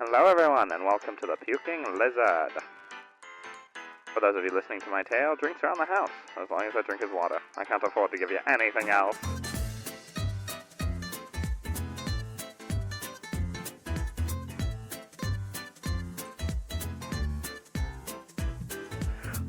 Hello everyone, and welcome to the Puking Lizard. For those of you listening to my tale, drinks are on the house, as long as that drink is water. I can't afford to give you anything else.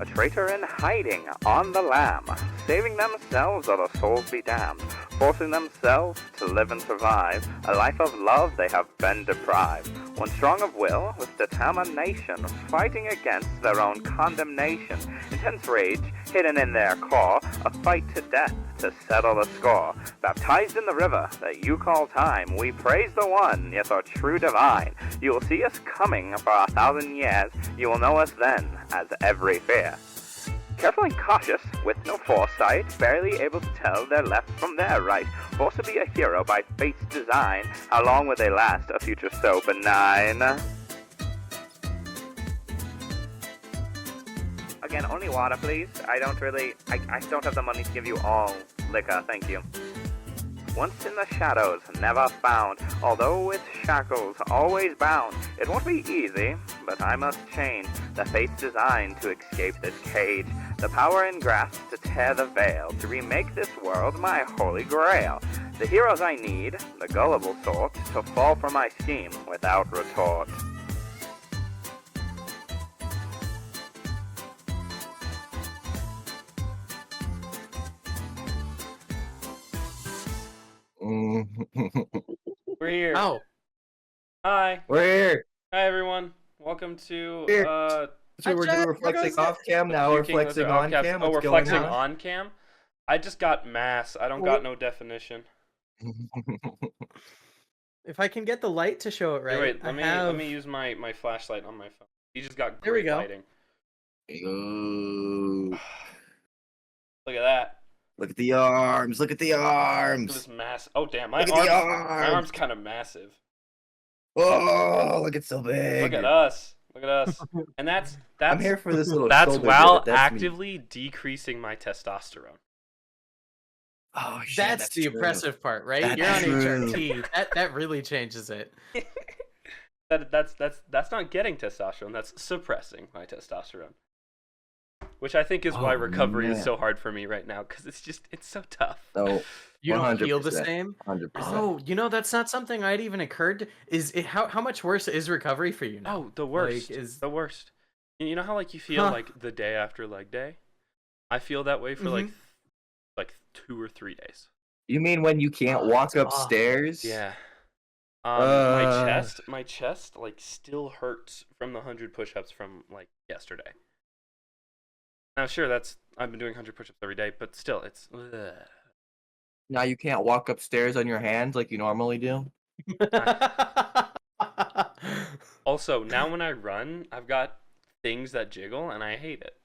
A traitor in hiding on the lam, saving themselves or their souls be damned, forcing themselves to live and survive, a life of love they have been deprived. One strong of will, with determination, fighting against their own condemnation, intense rage hidden in their core, a fight to death to settle the score. Baptized in the river that you call time, we praise the one, yes, our true divine. You will see us coming for 1,000 years, you will know us then as every fear. Careful and cautious, with no foresight, barely able to tell their left from their right, forced to be a hero by fate's design, how long will they last, a future so benign? Again, only water, please. I don't have the money to give you all liquor, thank you. Once in the shadows, never found, although with shackles always bound. It won't be easy, but I must change the fate's design to escape this cage. The power in grasp to tear the veil, to remake this world my holy grail. The heroes I need, the gullible sort, to fall for my scheme without retort. We're here. Oh, Hi. we're here. Hi, everyone. Welcome to, Here. uh... So we're doing reflexing off cam, now we're Puking flexing Lizard on off cam. Oh, we're What's going flexing on? on cam? I just got mass. I don't got no definition. If I can get the light to show it right, Here, wait, let have... me use my flashlight on my phone. You just got There we great go. lighting. Ooh. Look at that. Look at the arms. Look at the Look at arms. this mass. Oh, damn. Look at the My arms. arm's kind of massive. Oh, look, it's so big. Look at us. Look at us. And that's I'm here for this little that's shoulder while bit. That's actively decreasing my testosterone. Oh, shit, That's the true. impressive part, right? That's You're on true. HRT. That really changes it. That's not getting testosterone. That's suppressing my testosterone. Which I think is why Oh, recovery is man. so hard for me right now, because it's so tough. No, You don't feel the 100%. same? 100%. Oh, that's not something I'd even occurred to. How much worse is recovery for you now? Oh, the worst. Like, is... The worst. You know how like you feel Huh. like the day after leg day? I feel that way for like 2 or 3 days. You mean when you can't walk upstairs? Yeah. Uh. My chest like still hurts from the 100 push-ups from like yesterday. Now sure, I've been doing 100 push-ups every day, but still it's Now you can't walk upstairs on your hands like you normally do? Also, now when I run, I've got things that jiggle and I hate it.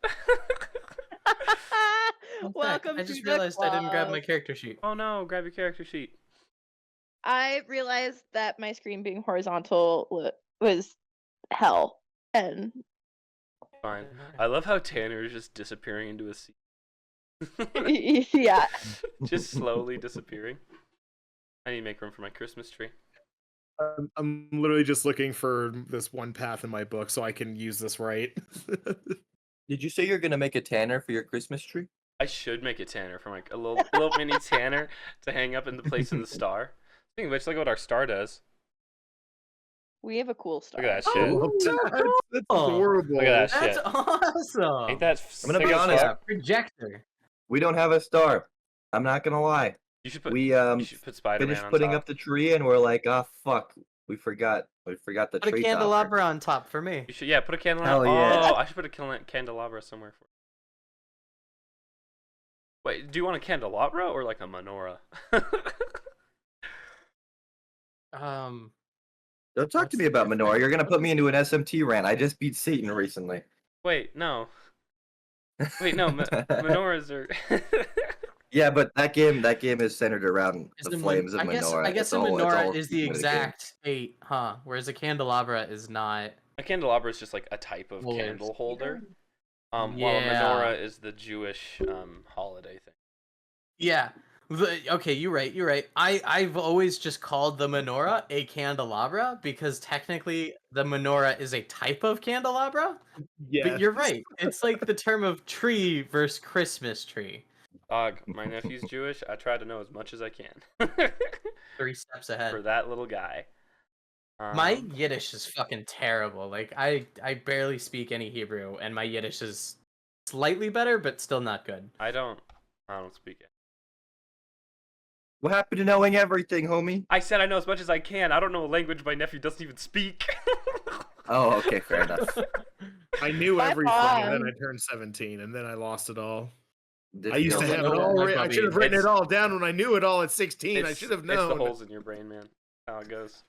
Welcome I to just the realized I didn't grab club. my character sheet. Oh no, grab your character sheet. I realized that my screen being horizontal was hell, and Fine. I love how Tanner is just disappearing into a seat. yeah. Just slowly disappearing. I need to make room for my Christmas tree. I'm literally just looking for this one path in my book so I can use this right. Did you say you're gonna make a Tanner for your Christmas tree? I should make a Tanner for my a little mini Tanner to hang up in the place of the star. Speaking of which, look what our star does. We have a cool star. Look at that shit. That's Oh, adorable. Look at that That's shit. awesome. Ain't that I'm gonna sick be as honest. fuck? Projector. We don't have a star. I'm not gonna lie. You should put We you should put Spider-Man finished on putting top. up the tree and we're like, oh fuck, we forgot the Put a tree topper. candelabra on top for me. You should put a candelabra. Hell yeah. Oh, I should put a candelabra somewhere for. Wait, do you want a candelabra or like a menorah? Don't talk to me about Menorah. You're gonna put me into an SMT rant. I just beat Satan recently. Wait, no. Wait, no. Menorahs are. Yeah, but that game is centered around the Isn't flames of I guess, Menorah. I guess It's a all- it's all menorah is the mitigated. exact state, huh? Whereas a candelabra is not. A candelabra is just like a type of Holder. candle holder. While a Yeah. menorah is the Jewish holiday thing. Yeah. Okay, you're right. You're right. I've always just called the menorah a candelabra because technically the menorah is a type of candelabra. But Yes. you're right. It's like the term of tree versus Christmas tree. Dog, my nephew's Jewish. I try to know as much as I can 3 steps for ahead. that little guy. My Yiddish is fucking terrible. Like I barely speak any Hebrew, and my Yiddish is slightly better, but still not good. I don't speak it. What happened to knowing everything, homie? I said I know as much as I can. I don't know a language my nephew doesn't even speak. Oh, okay, fair enough. I knew My everything, and then mom- I turned 17, and then I lost it all. This I used to feels have like it a- all. Like I should have written It's- it all down when I knew it all at 16. I should have It's the known. holes in your brain, man. How it goes.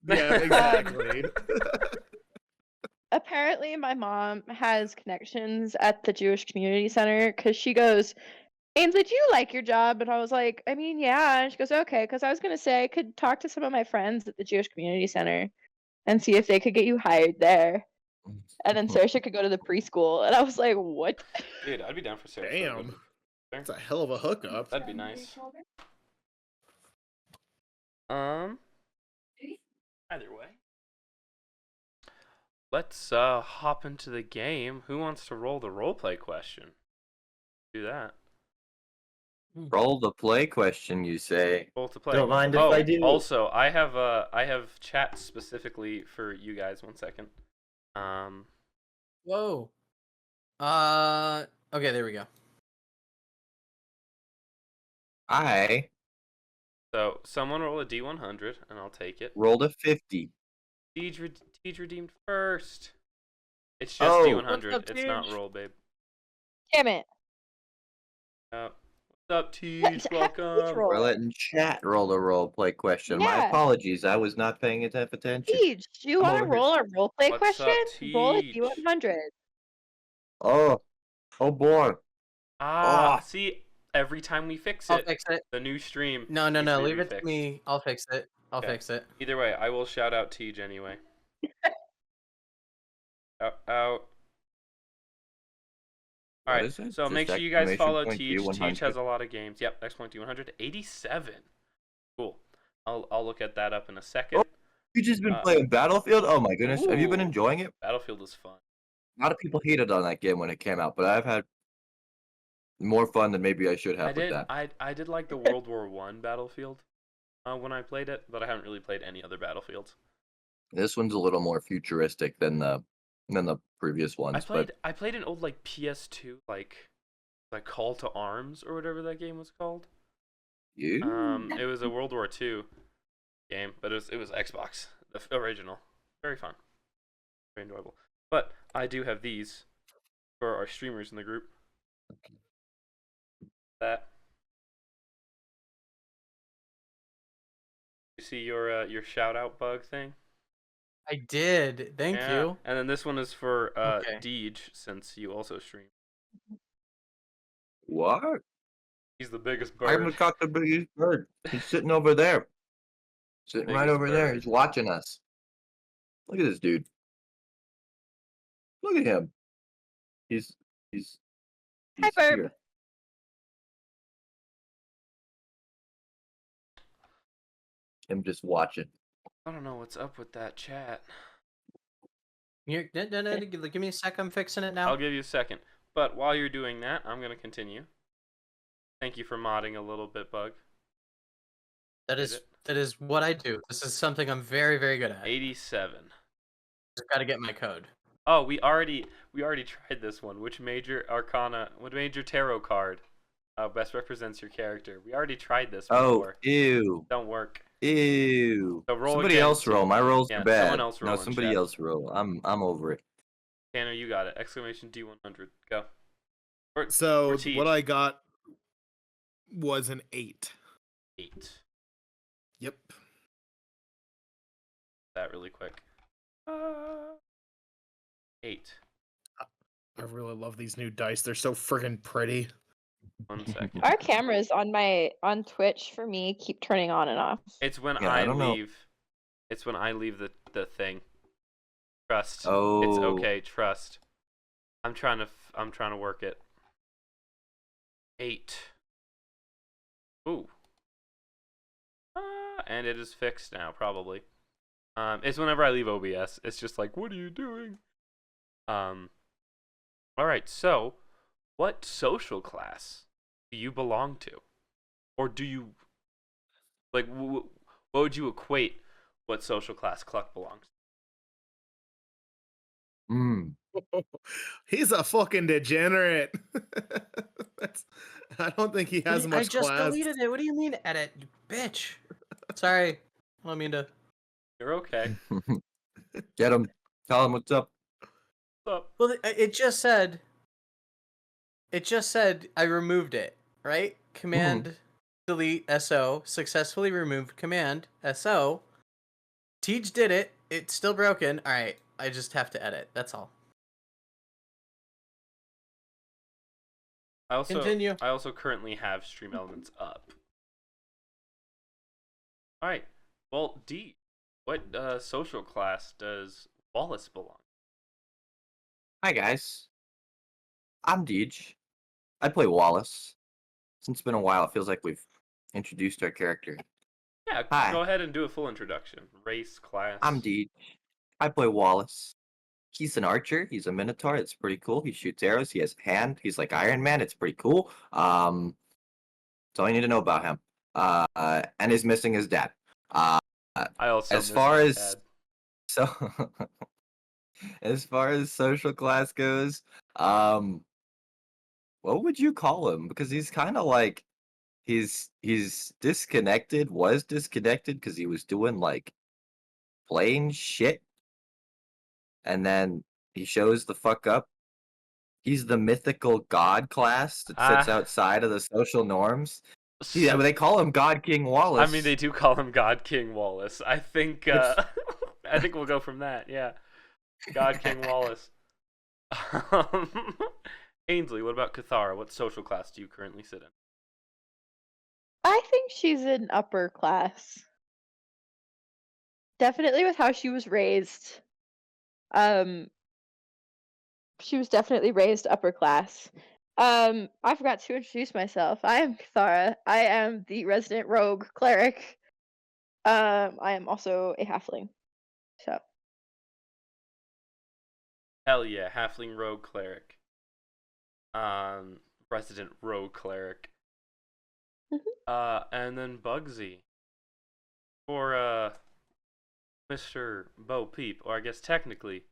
Yeah, exactly. Apparently, my mom has connections at the Jewish Community Center because she goes, Ainsley, do you like your job? And I was like, I mean, yeah. And she goes, okay, because I was going to say I could talk to some of my friends at the Jewish Community Center and see if they could get you hired there. And then Saoirse could go to the preschool. And I was like, what? Dude, I'd be down for Sarah. Damn. That's a hell of a hookup. That'd be nice. Either way. Let's hop into the game. Who wants to roll the roleplay question? Do that. Roll the play question, you say. Roll to play. Don't mind if Oh, I do. Also, I have chat specifically for you guys. 1 second. Whoa. Okay, there we go. I So someone roll a D100 and I'll take it. rolled a 50. Tej redeemed first. It's just Oh. D100. What's up, It's not Tej? roll, babe. Damn it. What's up, Tej? Have Tej Welcome. roll. We're letting chat roll the role play question. My Yeah. apologies, I was not paying enough attention. Siege, do you I'm want to over here. roll a roleplay What's up, question? Roll a Tej? D100. Oh boy. Ah, Oh. see, every time we fix I'll it, fix it. the new stream. No, needs to be leave it to refixed. me. I'll fix it. I'll Okay. fix it. Either way, I will shout out Tej anyway. Out. What Alright, is it? so Just make sure you guys exclamation follow point Tej. D100. Tej has a lot of games. Yep, exclamation 100. 87. Cool. I'll look at that up in a second. You just been playing Battlefield? Oh my goodness. Have you been Ooh. enjoying it? Battlefield is fun. A lot of people hated on that game when it came out, but I've had more fun than maybe I should have with that. I did like the World War I Battlefield when I played it, but I haven't really played any other Battlefields. This one's a little more futuristic than the previous ones. I played an old like PS2 like Call to Arms or whatever that game was called. You? It was a World War II game, but it was Xbox, the original. Very fun, very enjoyable. But I do have these for our streamers in the group. That. You see your shout out bug thing? I did. Thank Yeah. you. And then this one is for Okay. Deej, since you also stream. What? He's the biggest I haven't bird. caught the biggest bird. He's sitting over there. Sitting right Biggest over there. bird. He's watching us. Look at this dude. Look at him. He's Hi, Burp. here. Him just watching. I don't know what's up with that chat. Here, no, give me a sec. I'm fixing it now. I'll give you a second. But while you're doing that, I'm going to continue. Thank you for modding a little bit, Bug. That is what I do. This is something I'm very, very good at. 87. Just got to get my code. Oh, we already tried this one. Which major tarot card best represents your character? We already tried this Oh, before. ew. Don't work. Ew. So roll Somebody again, else roll. Tim. My rolls Yeah, are bad. someone else roll No, in somebody chat. else roll. I'm over it. Tanner, you got it. Exclamation D100. Go. Or So Tej. what I got was an 8. 8. Yep. That really quick. 8. I really love these new dice. They're so friggin' pretty. 1 second. Our cameras on Twitch for me keep turning on and off. It's when Yeah, I I don't know. leave. It's when I leave the thing. Trust. Oh. It's okay. Trust. I'm trying to work it. 8. Ooh. And it is fixed now, probably. It's whenever I leave OBS, it's just like, what are you doing? Alright, so, what social class do you belong to? Or do you, like, what would you equate what social class Cluck belongs to? Mm. He's a fucking degenerate. That's, I don't think he has much I just class. deleted it. What do you mean edit, you bitch? Sorry. I don't mean to. You're okay. Get him. Tell him what's up. What's up? Well, it just said. It just said I removed it, right? Command delete SO successfully removed command SO. Tej did it. It's still broken. All right, I just have to edit. That's all. Continue. I also currently have Stream Elements up. Alright. Well, D, what social class does Wallace belong? Hi guys. I'm Deej. I play Wallace. Since it's been a while, it feels like we've introduced our character. Yeah, Hi. go ahead and do a full introduction. Race, class. I'm Deej. I play Wallace. He's an archer. He's a minotaur. It's pretty cool. He shoots arrows. He has a hand. He's like Iron Man. It's pretty cool. That's all you need to know about him. And he's missing his dad. I also as miss far my as dad. so as far as social class goes, what would you call him? Because he's kind of like he's disconnected. Was disconnected because he was doing like plain shit, and then he shows the fuck up. He's the mythical god class that sits outside of the social norms. Yeah, but they call him God King Wallace. I mean, they do call him God King Wallace. I think I think we'll go from that. Yeah, God King Wallace. Ainsley, what about Cathara? What social class do you currently sit in? I think she's in upper class. Definitely with how she was raised. She was definitely raised upper class. I forgot to introduce myself. I am Cathara. I am the resident rogue cleric. I am also a halfling. So. Hell yeah, halfling rogue cleric. Resident rogue cleric. And then Bugsy. For Mr. Bo Peep, or I guess technically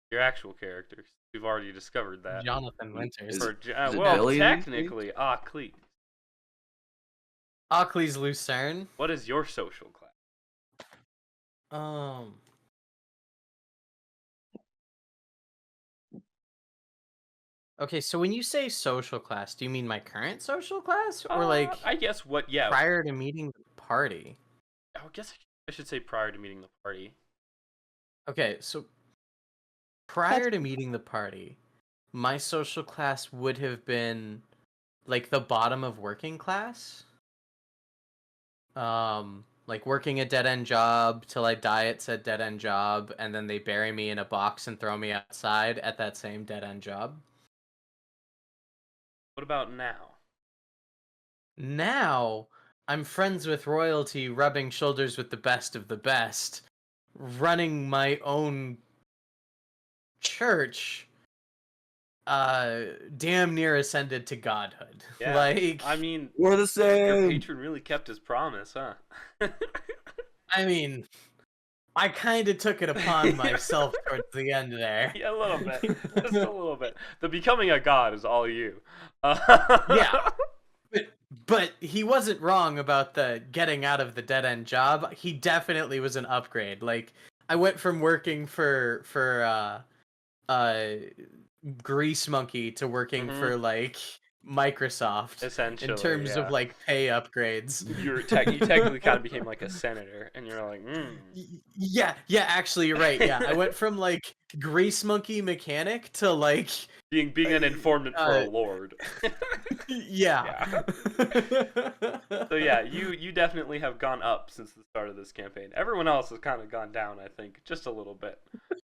your actual character. We've already discovered that. Jonathan Winters. Well, Billy technically, Akli. Ockley's Lucerne. What is your social class? Okay, so when you say social class, do you mean my current social class, or like I guess what? Yeah. prior to meeting the party? I guess I should say prior to meeting the party. Okay, so prior to meeting the party, my social class would have been like the bottom of working class. Like working a dead-end job till I die at said dead-end job, and then they bury me in a box and throw me outside at that same dead-end job. What about now? Now, I'm friends with royalty, rubbing shoulders with the best of the best, running my own church, damn near ascended to godhood. Yeah, Like, I mean, We're the your same. patron really kept his promise, huh? I mean, I kind of took it upon myself towards the end there. Yeah, a little bit. Just a little bit. The becoming a god is all you. Yeah. But he wasn't wrong about the getting out of the dead end job. He definitely was an upgrade. Like, I went from working for Grease Monkey to working for like Microsoft. Essentially, in terms yeah. of like pay upgrades. You technically kind of became like a senator, and you're like, Yeah, actually, you're right. Yeah, I went from like Grease Monkey mechanic to like being an informant for a lord. Yeah. So yeah, you definitely have gone up since the start of this campaign. Everyone else has kind of gone down, I think, just a little bit.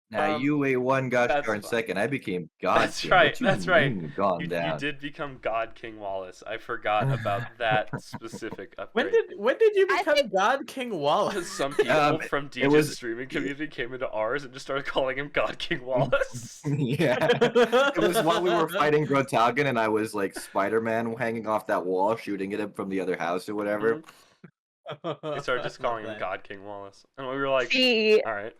Now you ate one gosh that's darn fine. second. I became God That's King. right. What you That's right. mean, gone You down? did become God King Wallace. I forgot about that specific When upgrade. did you I become God King Because Wallace? some people from it DJ's was streaming community came into ours and just started calling him God King Wallace. yeah. It was while we were fighting Grotagan, and I was like Spider-Man hanging off that wall, shooting at him from the other house or whatever. They started just calling him God King Wallace, and we were like, See, "All right."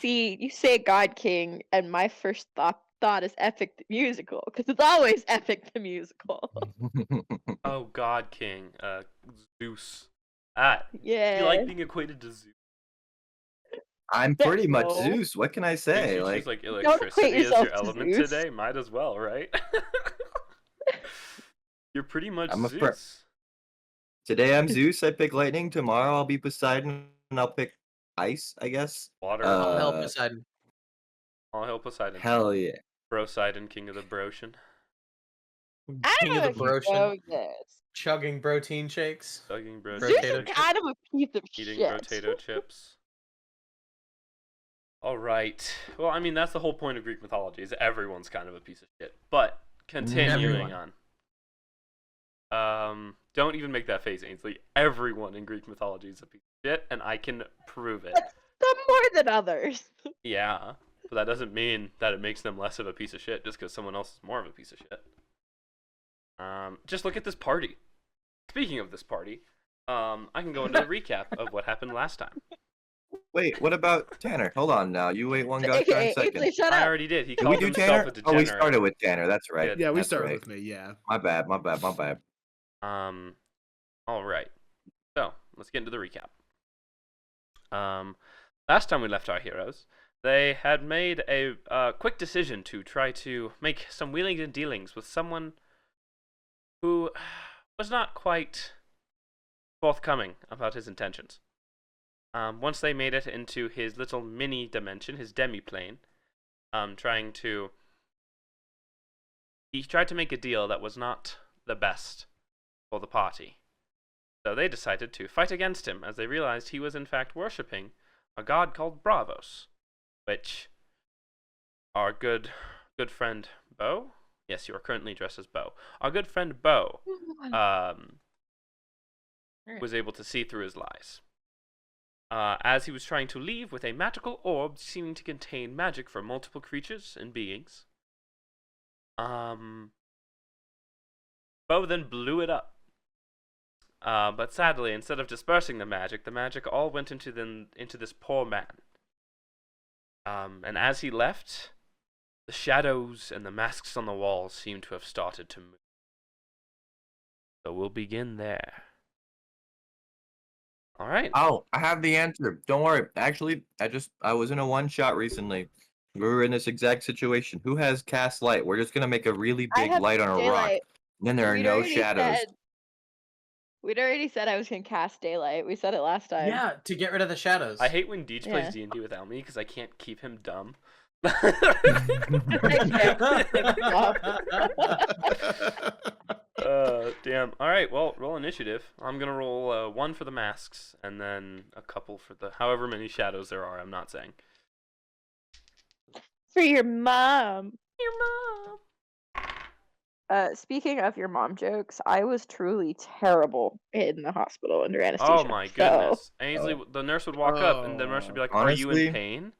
see, you say God King, and my first thought is Epic the Musical, because it's always Epic the Musical. Oh, God King, Zeus. Ah, do you Yeah. like being equated to Zeus? I'm pretty much No. Zeus. What can I Since say? you Like, choose like equate electricity as yourself your to element Zeus. today, might as well, right? You're pretty much I'm a Zeus. today I'm Zeus. I pick lightning. Tomorrow I'll be Poseidon, and I'll pick ice. I guess. Water. All hell Poseidon. All hail Poseidon. Hell yeah. Broseidon, king of the Brocean. I King don't of know the if you Brocean. know this. Chugging protein shakes. Chugging bro Zeus Potato is chips. kind of a piece of eating shit. potato chips. All right. Well, I mean, that's the whole point of Greek mythology, is everyone's kind of a piece of shit. But continuing Everyone. on. Don't even make that face, Ainsley. Everyone in Greek mythology is a piece of shit, and I can prove it. Some more than others. Yeah, but that doesn't mean that it makes them less of a piece of shit just because someone else is more of a piece of shit. Just look at this party. Speaking of this party, I can go into the recap of what happened last time. Wait, what about Tanner? Hold on now. You wait one gosh darn AKA, second. Ainsley, shut I up. already did. He Did we called do himself Tanner? a Oh, degenerate. we started with Tanner. That's right. did. Yeah, we That's started right. with me. Yeah. My bad. My bad. My bad. All right. So let's get into the recap. Last time we left our heroes, they had made a quick decision to try to make some wheelings and dealings with someone who was not quite forthcoming about his intentions. Once they made it into his little mini dimension, his demi-plane, he tried to make a deal that was not the best for the party. So they decided to fight against him, as they realized he was in fact worshipping a god called Bravos, which our good friend Bo, yes, you are currently dressed as Bo, our good friend Bo was able to see through his lies. As he was trying to leave with a magical orb seeming to contain magic for multiple creatures and beings, Bo then blew it up. But sadly, instead of dispersing the magic all went into this poor man. And as he left, the shadows and the masks on the walls seemed to have started to move. So we'll begin there. All right. Oh, I have the answer. Don't worry. Actually, I was in a one shot recently. We were in this exact situation. Who has cast light? We're just gonna make a really I big have light on a rock. daylight. And then there are We'd no already shadows. We'd already said I was gonna cast daylight. We said it last time. Yeah, to get rid of the shadows. I hate when Deej Yeah. plays D&D without me because I can't keep him dumb. Damn. All right. Well, roll initiative. I'm gonna roll 1 for the masks and then a couple for the however many shadows there are. I'm not saying. For your mom. Your mom. Speaking of your mom jokes, I was truly terrible in the hospital under anesthesia. Oh my goodness. Ainsley, Oh. the nurse would walk up and the nurse would be like, "Are you Honestly? in pain?"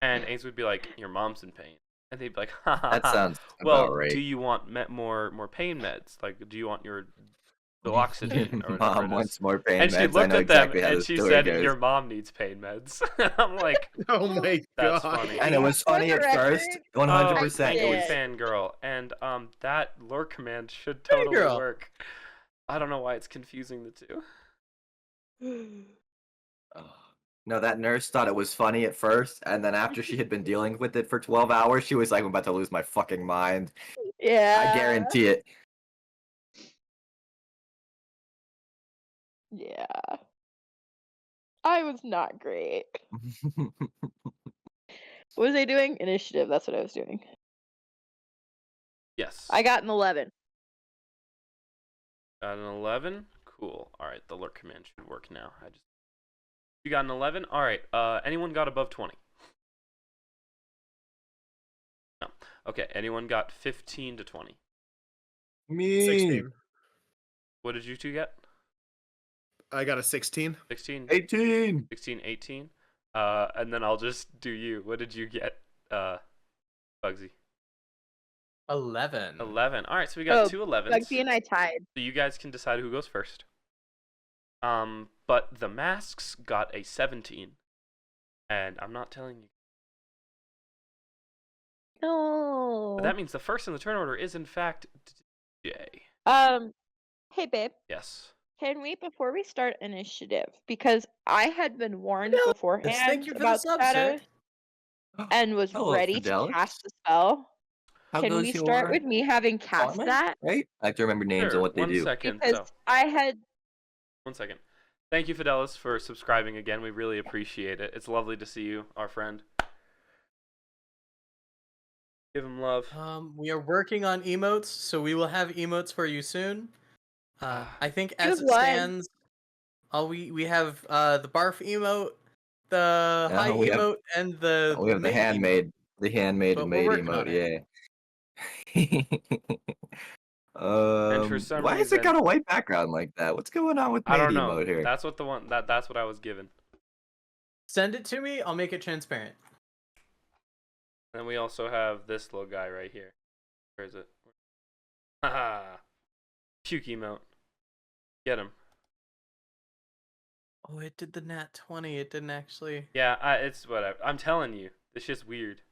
And Ainsley would be like, "Your mom's in pain." And they'd be like, "Ha ha That ha. sounds Well, about right. do you want more pain meds? Like, do you want your duloxetine or whatever Mom it is?" wants more pain And she meds. I looked know at them exactly how and this she story said, goes. "Your mom needs pain meds." I'm like, Oh my That's god. funny. And it was For funny the at first, record, 100%. thank It you, was did. fangirl. And that lore command should totally Fangirl. work. I don't know why it's confusing the two. Oh. No, that nurse thought it was funny at first, and then after she had been dealing with it for 12 hours, she was like, I'm about to lose my fucking mind. Yeah. I guarantee it. Yeah. I was not great. What was I doing? Initiative. That's what I was doing. Yes. I got an 11. Got an 11. Cool. All right, the lurk command should work now. You got an 11. All right. Anyone got above 20? Okay, anyone got 15 to 20? Me. 16. What did you two get? I got a 16. 16, 18. 16, 18. And then I'll just do you. What did you get, Bugsy? 11. 11. All right, so we got Oh, two 11s. Bugsy and I tied. So you guys can decide who goes first. But the masks got a 17. And I'm not telling you. No. But that means the first in the turn order is, in fact, Jay. Hey babe, Yes. can we, before we start initiative, because I had been warned Yes, beforehand thank you for the about sub, shadows sir. and was Hello, ready to Fidelis. cast the spell. How Can goes we your start with me having cast apartment? that? Right? I have to remember names Sure, and what they 1 do. second. Because So, I had 1 second. Thank you, Fidelis, for subscribing again. We really appreciate it. It's lovely to see you, our friend. Give him love. We are working on emotes, so we will have emotes for you soon. I think as Choose it one. stands, we have the barf emote, the No, high we have- emote, and the we have the maid handmade, But we're maid working on emote. Yeah. And for some Why is it reason- got a white background like that? What's going on with I maid don't know. emote here? That's what the one that's what I was given. Send it to me. I'll make it transparent. And we also have this little guy right here. Where is it? Haha. Puke emote. Get him. Oh, it did the nat 20. It didn't actually. Yeah, it's whatever. I'm telling you, it's just weird.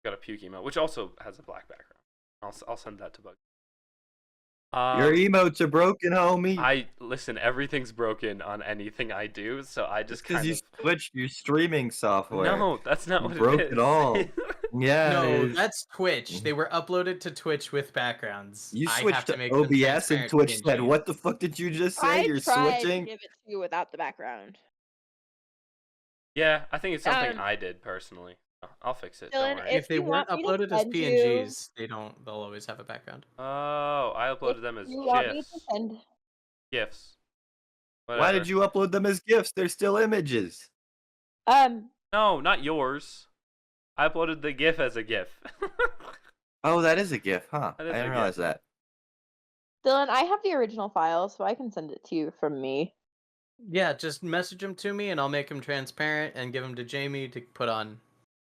Got a puke emote, which also has a black background. I'll send that to Bug. Your emotes are broken, homie. Listen. Everything's broken on anything I do, so I just because kind you of. switched your streaming software. No, that's not You what broke it is. it all. Yeah. No, it is. that's Twitch. They were uploaded to Twitch with backgrounds. You I have switched to to make them OBS and transparent Twitch said, PNGs. "What the fuck did you just say? I You're tried switching." to give it to you without the background. Yeah, I think it's something Um, I did personally. I'll fix it. Dylan, Don't worry. if If they you weren't want me to uploaded as send you- PNGs, they'll always have a background. Oh, I uploaded them as You want me to GIFs. send? GIFs. Why Whatever. did you upload them as GIFs? They're still images. No, not yours. I uploaded the GIF as a GIF. Oh, that is a GIF, huh? I That is a didn't GIF. realize that. Dylan, I have the original file, so I can send it to you from me. Yeah, just message them to me and I'll make them transparent and give them to Jamie to put on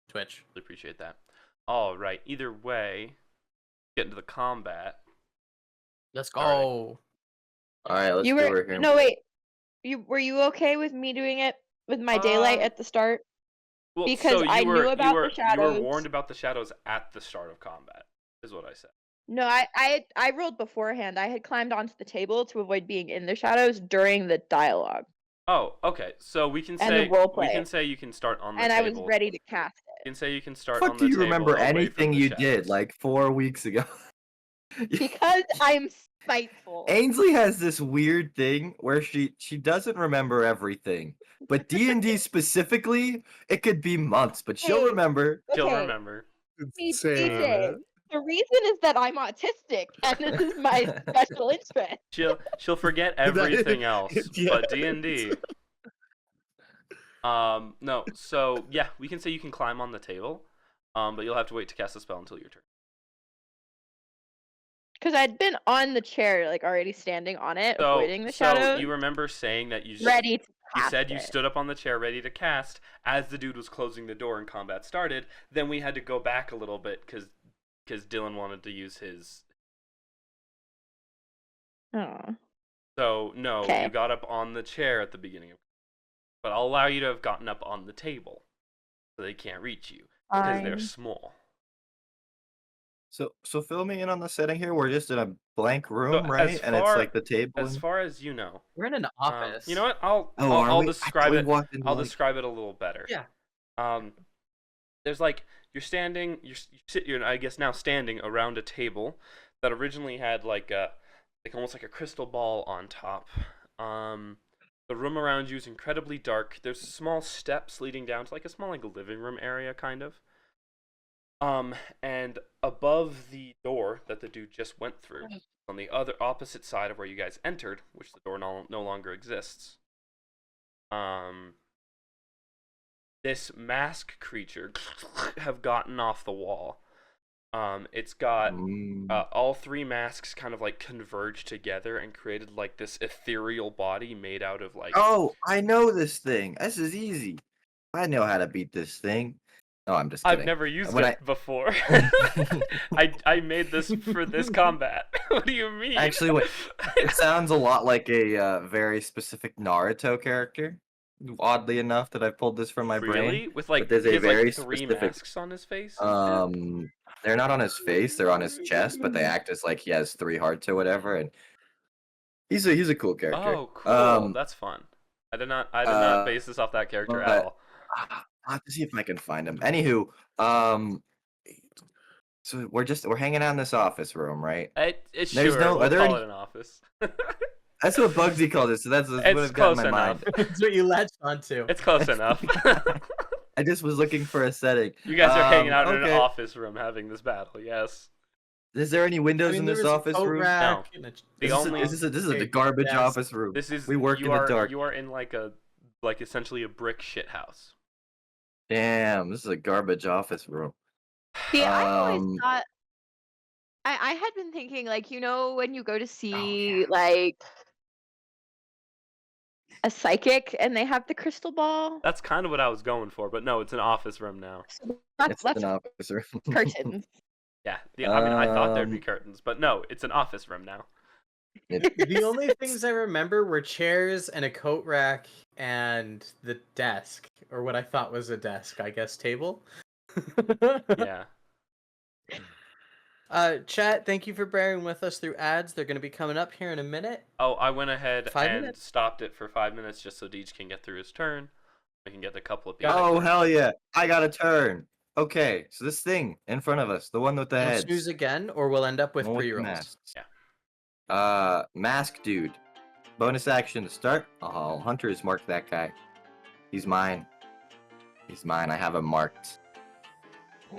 Twitch. Really appreciate that. All right. Either way, get into the combat. Let's All right. go. All right, let's you do were it here. no wait. Were you okay with me doing it with my daylight Um, at the start? Well, Because so I knew about the you were shadows. warned about the shadows at the start of combat, is what I said. No, I rolled beforehand. I had climbed onto the table to avoid being in the shadows during the dialogue, Oh, okay. So we can And say the roleplay. you can start on the and I table. was ready to cast it. You can say you can start Fuck, on do the you table. remember away from anything the you shadows. did like 4 weeks ago? Because I'm spiteful. Ainsley has this weird thing where she doesn't remember everything, but D&D specifically, it could be months, but she'll Hey, remember. She'll Okay. remember. DJ, the reason is that I'm autistic, and this is my special interest. She'll forget everything else, but D&D. No. So yeah, we can say you can climb on the table, but you'll have to wait to cast the spell until your turn. Because I'd been on the chair, like already standing on it, So, avoiding the shadows, you remember saying that you ready to You cast said you it. stood up on the chair ready to cast as the dude was closing the door and combat started. Then we had to go back a little bit because Dylan wanted to use his. Oh. So no, Okay. you got up on the chair at the beginning of. But I'll allow you to have gotten up on the table, so they can't reach you because they're Fine. small. So fill me in on the setting here. We're just in a blank room, as right? And it's far- like the table. As and- far as you know, We're in an office. you know what? I'll are we? I describe thought we it. walked into, I'll like- describe it a little better. Yeah. There's like you're I guess now standing around a table that originally had like almost like a crystal ball on top. The room around you is incredibly dark. There's small steps leading down to like a small like living room area kind of. And above the door that the dude just went through, on the other opposite side of where you guys entered, which the door no longer exists. this mask creature have gotten off the wall. It's got all three masks kind of like converged together and created like this ethereal body made out of like. Oh, I know this thing. This is easy. I know how to beat this thing. No, I'm just kidding. I've never used When it before. I made this for this combat. What do you mean? Actually, it sounds a lot like a very specific Naruto character. Oddly enough, that I pulled this from my brain. Really? With like, there's he a has very like three specific- masks on his face? They're not on his face. They're on his chest, but they act as like he has 3 hearts or whatever. And he's a cool character. Oh, cool. That's fun. I did not base this off that character at all. I'll have to see if I can find him. Anywho, so we're hanging out in this office room, right? It's There's sure. no- We'll are there call any- it an office. That's what Bugsy called it. So that's what It's I've got in close my enough. mind. That's what you latched onto. It's close enough. I just was looking for a setting. You guys are hanging out in okay. an office room having this battle. Yes. Is there any windows in there this was a office coat room? rack No. and a- This is a garbage desk. office room. This is We work you in the are, dark. You are in like essentially a brick shit house. Damn, this is a garbage office room. See, I always Um, thought I had been thinking, like, when you go to see yeah. like a psychic and they have the crystal ball. That's kind of what I was going for, but no, it's an office room now. So that's It's left an office room. curtains. Yeah. I mean, I thought there'd be Um, curtains, but no, it's an office room now. The only things I remember were chairs and a coat rack and the desk, or what I thought was a desk, I guess, table. Yeah. Chat, thank you for bearing with us through ads. They're going to be coming up here in a minute. Oh, I went ahead 5 and minutes? stopped it for 5 minutes just so Deej can get through his turn. We can get a couple of people. Oh hell yeah! I got a turn. Okay, so this thing in front of us, the one with the We'll heads, snooze again, or we'll end up with the one the pre-rolls. masks. Yeah. Mask dude. Bonus action to start. Oh, hunters mark that guy. He's mine. He's mine. I have him marked.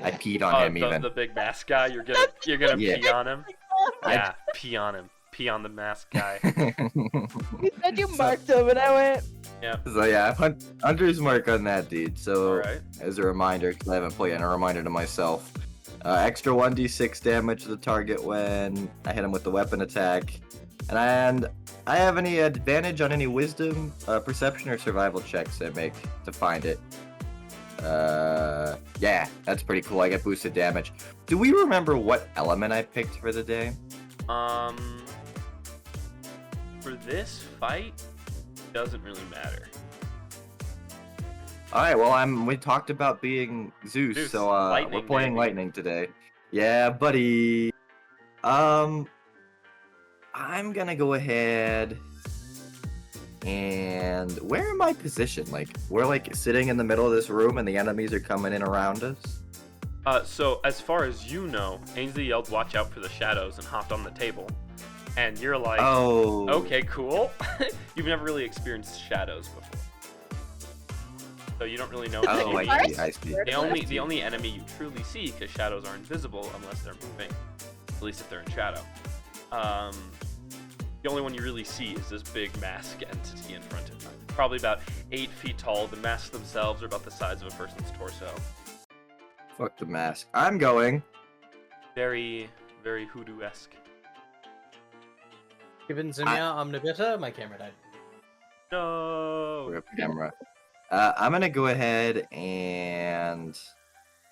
I peed on him even. The big mask guy. You're gonna Yeah. pee on him. I- Yeah, pee on him. Pee on the mask guy. You said you marked him, and I went. So yeah, hunter's mark on that dude. So All right. as a reminder, because I haven't played, and a reminder to myself, extra 1d6 damage to the target when I hit him with the weapon attack, and I have any advantage on any wisdom, perception, or survival checks I make to find it. Yeah, that's pretty cool. I get boosted damage. Do we remember what element I picked for the day? For this fight, doesn't really matter. All right, well, we talked about being Zeus, Zeus, so lightning, we're playing baby. lightning today. Yeah, buddy. I'm gonna go ahead and where am I positioned? Like, we're like sitting in the middle of this room, and the enemies are coming in around us. So as far as you know, Ainsley yelled, "Watch out for the shadows," and hopped on the table. And you're like, Oh, okay, cool. You've never really experienced shadows before, so you don't really know. Oh, what you I mean. see. I see. The only enemy you truly see, because shadows are invisible unless they're moving, at least if they're in shadow. The only one you really see is this big mask entity in front of you. Probably about 8 feet tall. The masks themselves are about the size of a person's torso. Fuck the mask. I'm going. Very, very hoodoo-esque. Given Zimia Omnibita, my camera died. No. Rip camera. I'm gonna go ahead and.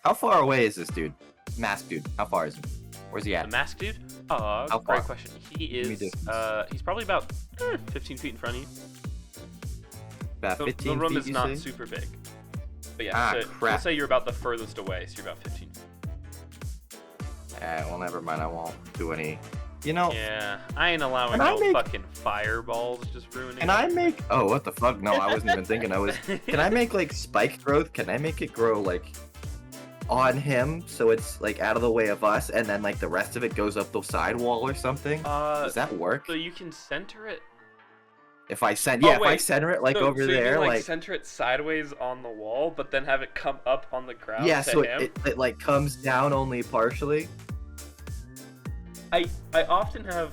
How far away is this dude? Mask dude. How far is he? Where's he The at? mask dude? How Great far? question. He Give me is, distance. he's probably about 15 feet in front of you. About The 15 room feet, is you not say? super big. But yeah, Ah, so crap. let's say you're about the furthest away, so you're about 15 feet. Well, never mind. I won't do any. You know, Yeah, I ain't allowing Can I no make- fucking fireballs just ruining can it. I make? Oh, what the fuck? No, I wasn't even thinking. Can I make like spike growth? Can I make it grow like on him so it's like out of the way of us, and then like the rest of it goes up the sidewall or something? Does that work? So you can center it. If I send, Oh, yeah, if I wait. center it like so, over so you there, can, like center it sideways on the wall, but then have it come up on the ground yeah, to so him. it like comes down only partially. I often have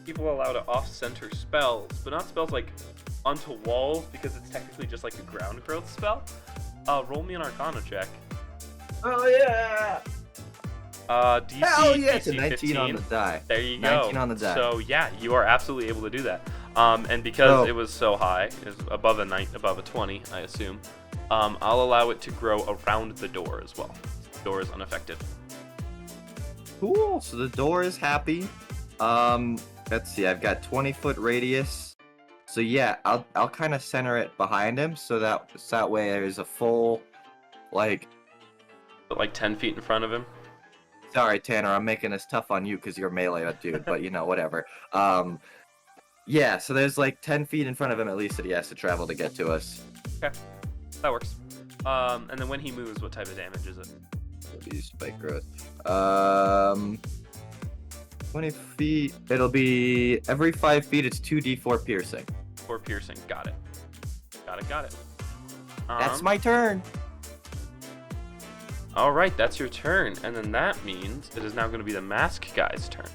people allow to off-center spells, but not spells like onto walls because it's technically just like a ground growth spell. Roll me an Arcana check. Oh yeah! DC, Hell yeah! It's a DC 19 on the 15. die. There you 19 go. on the die. So yeah, you are absolutely able to do that. And because So- it was so high, it's above a 20, I assume. I'll allow it to grow around the door as well. The door is unaffected. Cool. So the door is happy. Let's see. I've got 20-foot radius. So yeah, I'll kind of center it behind him so that way there's a full, like. But like 10 feet in front of him. Sorry, Tanner. I'm making this tough on you because you're a melee dude, but whatever. Yeah. So there's like 10 feet in front of him at least that he has to travel to get to us. Okay, that works. And then when he moves, what type of damage is it? It'll be spike growth. 20 feet. It'll be every 5 feet. It's 2d4 piercing. 4 piercing. Got it. Got it. That's my turn. All right, that's your turn, and then that means it is now going to be the mask guy's turn.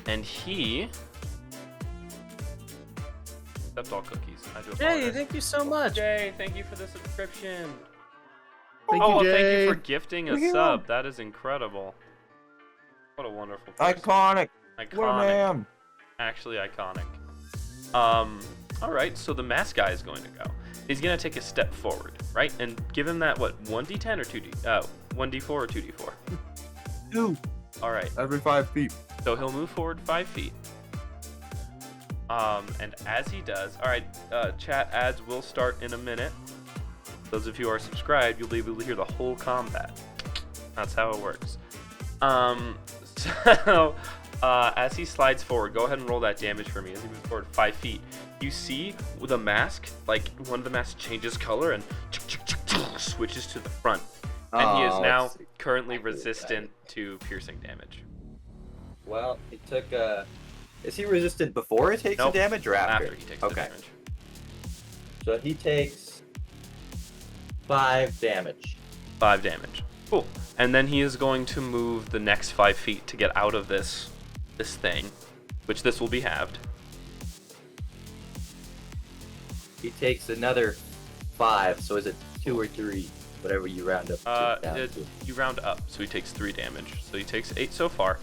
And he. Accept all cookies. I do apologize. Jay, thank you so much. Jay, thank you for the subscription. Thank oh, you, well, thank you for Jay. gifting a Thank you. sub. That is incredible. What a wonderful person. Iconic. What a Iconic. man. Actually iconic. All right, so the mask guy is going to go. He's going to take a step forward, right? And give him that, what, 1d10 or 1d4 or 2d4? 2 All right, every 5 feet. so he'll move forward 5 feet. And as he does, all right, chat ads will start in a minute. Those of you who are subscribed, you'll be able to hear the whole combat. That's how it works. So, as he slides forward, go ahead and roll that damage for me. As he moves forward 5 feet, you see with a mask, like one of the masks changes color and switches to the front, and he is now let's see. currently resistant to piercing damage. Well, he took Is he resistant before it takes Nope. the damage or after? After he takes the Okay. damage. So he takes 5 damage. 5 damage. Cool. And then he is going to move the next 5 feet to get out of this thing, which this will be halved. He takes another 5. So is it 2 or 3? Whatever you round up down to. You round up, so he takes 3 damage. So he takes 8 so far.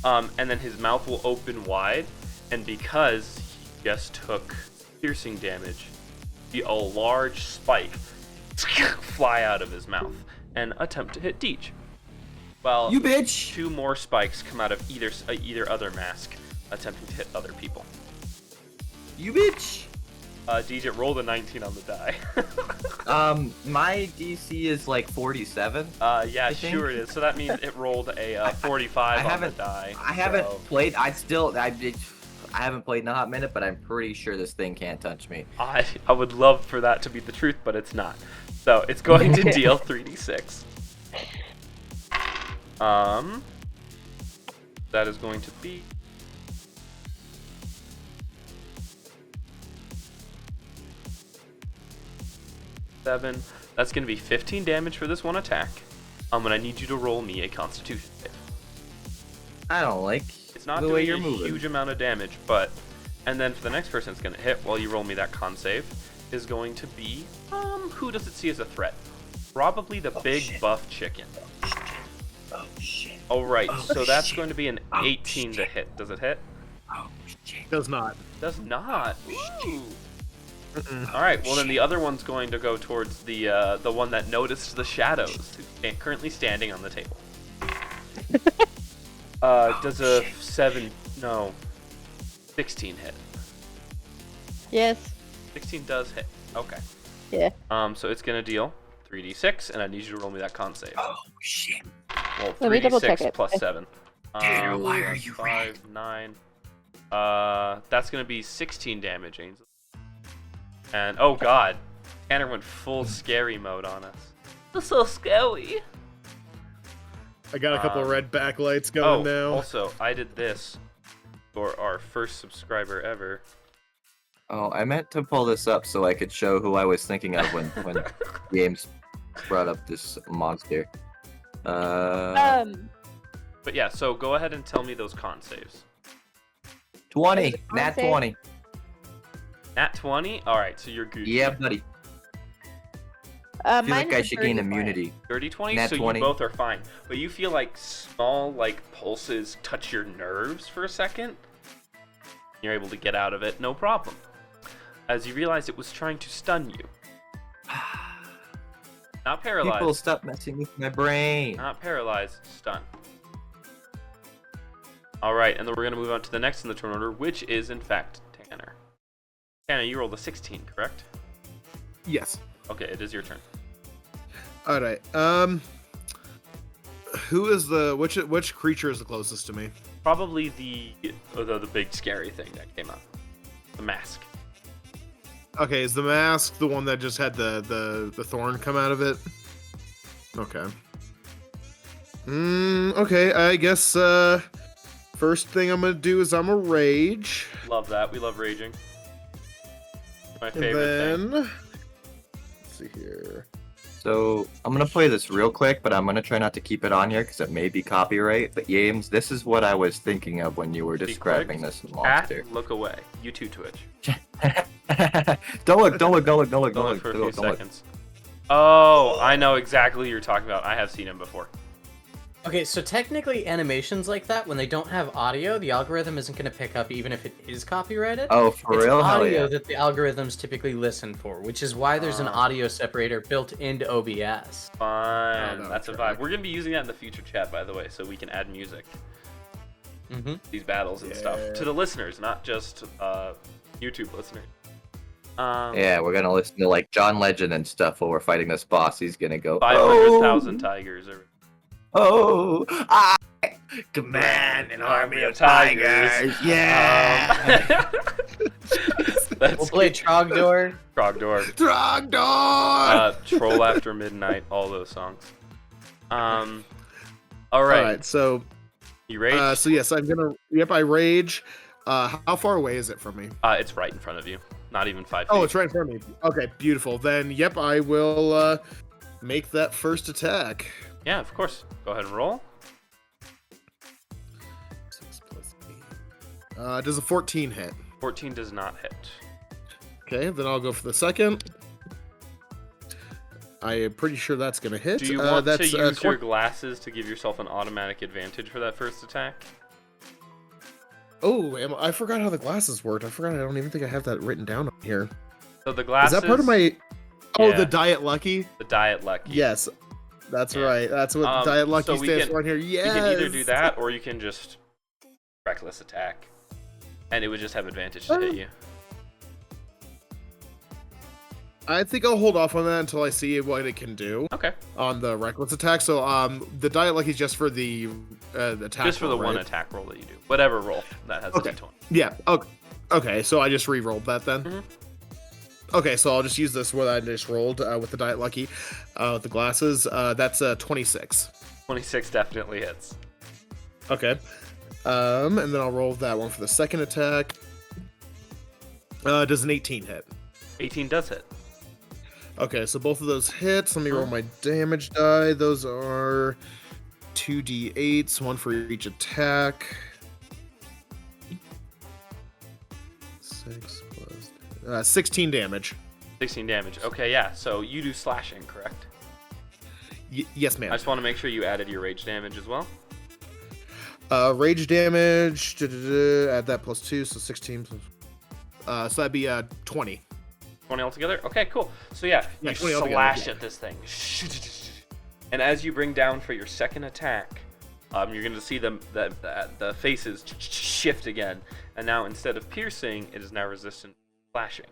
And then his mouth will open wide, and because he just took piercing damage, a large spike fly out of his mouth and attempt to hit Deej. Well, You bitch! 2 more spikes come out of either other mask, attempting to hit other people. You bitch! Deej, roll the 19 on the die. My DC is like 47. Yeah, think. sure it is. So that means it rolled a 45 on the haven't- die. I haven't so played. I haven't played in a hot minute, but I'm pretty sure this thing can't touch me. I would love for that to be the truth, but it's not. So it's going to deal 3d6. That is going to be 7. That's going to be 15 damage for this one attack. And I need you to roll me a Constitution save. I don't like It's not the way doing you're a moving. huge amount of damage, but and then for the next person it's going to hit while you roll me that con save is going to be who does it see as a threat? Probably the big shit. buff chicken. Oh shit! All right, Oh, so that's shit. going to be an Oh, 18 to shit. hit. Does it hit? Oh shit! Does not. Does not. Ooh. All right, well then the other one's going to go towards the one that noticed the shadows, who's currently standing on the table. Does a 16 hit? Yes. 16 does hit. Okay. Yeah. So it's gonna deal 3d6, and I need you to roll me that con save. Oh shit! Well, Let me double check 3d6 it. plus 7. Tanner, why are That's you 5, 9. That's gonna be 16 damage, Ainsley. And oh god, Tanner went full scary mode on us. That's so scary. I got a couple of red backlights going now. Also, I did this for our first subscriber ever. Oh, I meant to pull this up so I could show who I was thinking of when James brought up this monster. But yeah, so go ahead and tell me those con saves. 20, Con nat save? 20. Nat 20? Alright, so you're good. Yeah, buddy. I feel Mine like I is a should gain 30 point. immunity. Dirty 20, Nat so 20. you both are fine. But you feel like small, like, pulses touch your nerves for a second. You're able to get out of it, no problem. As you realize it was trying to stun you. Not paralyzed. People, stop messing with my brain. Not paralyzed, stun. Alright, and then we're going to move on to the next in the turn order, which is, in fact, Tanner. Tanner, you rolled a 16, correct? Yes. Okay, it is your turn. All right. Who is which creature is the closest to me? Probably the big scary thing that came up. The mask. Okay, is the mask the one that just had the thorn come out of it? Okay. Okay, I guess first thing I'm gonna do is I'm a rage. Love that. We love raging. My And favorite thing. then let's see here. So I'm gonna play this real quick, but I'm gonna try not to keep it on here because it may be copyright. But James, this is what I was thinking of when you were Be describing quick. this Chat, monster. look away. You too, Twitch. Don't look, don't look, don't look, don't look, Don't don't look look, for a don't few look, don't look. seconds. Oh, I know exactly who you're talking about. I have seen him before. Okay, so technically animations like that, when they don't have audio, the algorithm isn't going to pick up even if it is copyrighted. Oh, for It's real? Hell audio yeah. that the algorithms typically listen for, which is why there's an audio separator built into OBS. Fine. that That's a would vibe. track. We're going to be using that in the future chat, by the way, so we can add music. Mm-hmm. These battles and stuff. Yeah. To the listeners, not just YouTube listeners. Yeah, we're gonna listen to like John Legend and stuff while we're fighting this boss. He's gonna go 500,000 tigers. Oh, I command an army of tigers. Yeah. Let's We'll play Trogdor. Trogdor. Trogdor! Troll After Midnight, all those songs. All All right. right, so You rage? so yes, I'm gonna. Yep, I rage. How far away is it from me? It's right in front of you. Not even 5 feet. Oh, it's right in front of me. Okay, beautiful. Then, yep, I will make that first attack. Yeah, of course. Go ahead and roll. 6 plus 8. Does a 14 hit? 14 does not hit. Okay, then I'll go for the second. I am pretty sure that's gonna hit. Do you want to that's, use your glasses to give yourself an automatic advantage for that first attack? Oh, I forgot how the glasses worked. I don't even think I have that written down on here. So the glasses. Is that part of my? Oh, Yeah. the Diet Lucky. The Diet Lucky. Yes, that's Yeah. right. That's what Diet Lucky so we stands can- for on here. Yes. You can either do that or you can just reckless attack, and it would just have advantage to hit you. I think I'll hold off on that until I see what it can do Okay. on the reckless attack. So, the Diet Lucky is just for the attack. Just for the roll, one right? attack roll that you do. Whatever roll that has Okay. a d20. Yeah. Okay. Okay. So I just re-rolled that then. Mhm. Okay. So I'll just use this what I just rolled with the Diet Lucky, with the glasses. That's 26. 26 definitely hits. Okay. And then I'll roll that one for the second attack. Does an 18 hit? 18 does hit. Okay, so both of those hits. Let me roll my damage die. Those are 2d8s, one for each attack. 6 plus 16 damage. 16 damage. Okay, yeah. So you do slashing, correct? Yes, ma'am. I just want to make sure you added your rage damage as well. Rage damage. Add that plus 2, so 16. So that'd be 20. 20 altogether? Okay, cool. So yeah, Yeah, you 20 altogether, slash yeah. at this thing. And as you bring down for your second attack, you're going to see the faces shift again. And now instead of piercing, it is now resistant to slashing.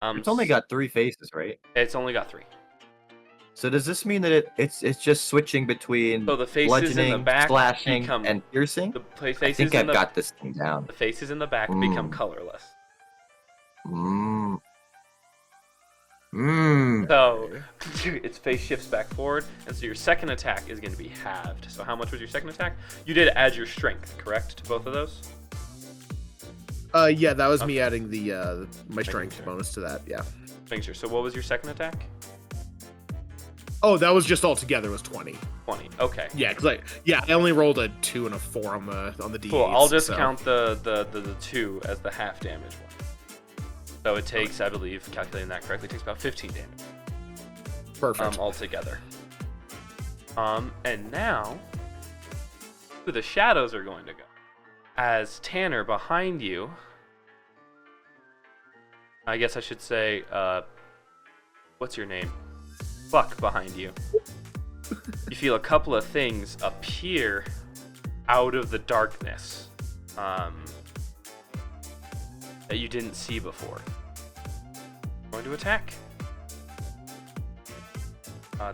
It's only got 3 faces, right? It's only got 3. So does this mean that it's just switching between So the faces in the bludgeoning, back slashing, become and piercing? the I faces think in I've the got this thing down. the faces in the back become Mm. colorless. Mmm. Mmm. So its face shifts back forward, and so your second attack is going to be halved. So how much was your second attack? You did add your strength, correct, to both of those? Yeah, that was me adding the my strength sure. bonus to that. Yeah. Making sure. So what was your second attack? Oh, that was just all together was 20. 20. Okay. Yeah, because I only rolled a 2 and a 4 on the d8s. Cool. I'll just so. count the 2 as the half damage one. So it takes, I believe, calculating that correctly, it takes about 15 damage. Perfect. altogether. And now, who the shadows are going to go. As Tanner behind you, I guess I should say, what's your name? Buck behind you. You feel a couple of things appear out of the darkness that you didn't see before. Going to attack.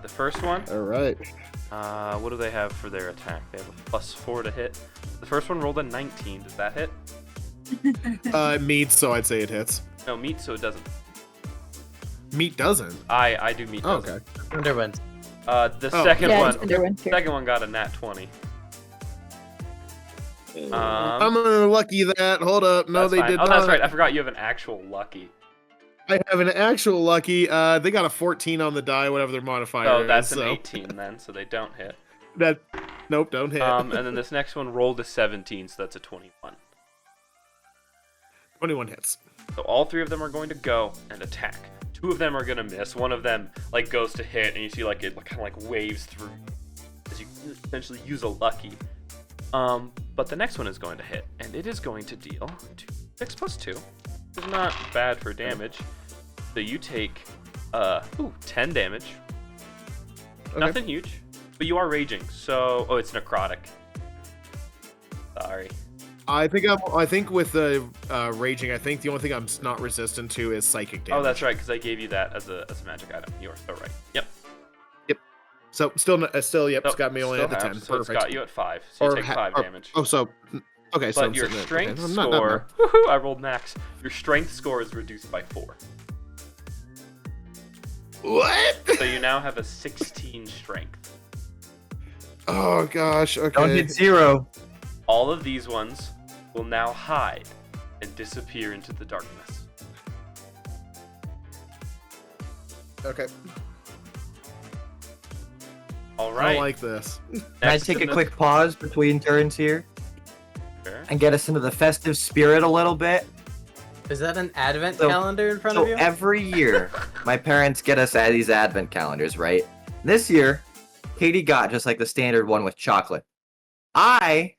The first one. All right. What do they have for their attack? They have a +4 to hit. The first one rolled a 19. Does that hit? Meat, so I'd say it hits. No, meat, so it doesn't. Meat doesn't. I do meat. Oh, Doesn't. okay. Underwent. The Oh. second Yeah, one. it's Underwinter. Second one got a nat 20. I'm gonna lucky that. Hold up. No, That's they fine. did Oh, not. that's right. I forgot you have an actual lucky. I have an actual lucky. They got a 14 on the die, whatever their modifier Oh, is. that's an so 18 then, so they don't hit. that. Nope, don't hit. And then this next one rolled a 17, so that's a 21. 21 hits. So all three of them are going to go and attack. Two of them are going to miss. One of them like goes to hit, and you see like it kind of like waves through as you essentially use a lucky. But the next one is going to hit, and it is going to deal 6 + 2. It's not bad for damage. So you take 10 damage. Okay. Nothing huge, but you are raging. So it's necrotic. Sorry. I think with the raging, I think the only thing I'm not resistant to is psychic damage. Oh, that's right, because I gave you that as a magic item. You are so right. Yep. So still, yep, it's got me only Still at the 10. half, so Perfect. it's got you at 5. So you take 5 damage. Oh, so okay. So But I'm your sitting at- strength okay, not score, bad. woohoo, I rolled max. Your strength score is reduced by 4. What? So you now have a 16 strength. Oh gosh. Don't Okay. hit 0. All of these ones will now hide and disappear into the darkness. Okay. All I right. don't like this. Can I next take in a the- quick pause between turns here Sure. and get us into the festive spirit a little bit? Is that an advent So- calendar in front So of you? every year, my parents get us these advent calendars, right? This year, Katie got just like the standard one with chocolate. I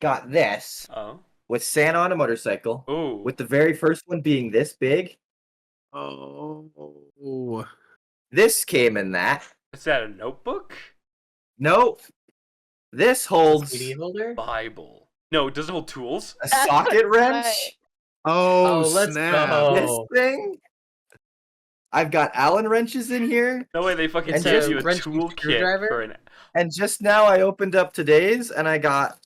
got this Oh. with Santa on a motorcycle, Ooh. with the very first one being this big. Oh. This came in that. Is that a notebook? Nope. This holds CD holder? Bible. No, does it hold tools? a That's socket what- wrench. Oh, Oh, let's snap. go. This Oh. thing. I've got Allen wrenches in here. No way they fucking And sent just you a wrench and tool kit screwdriver? for an... And just now I opened up today's and I got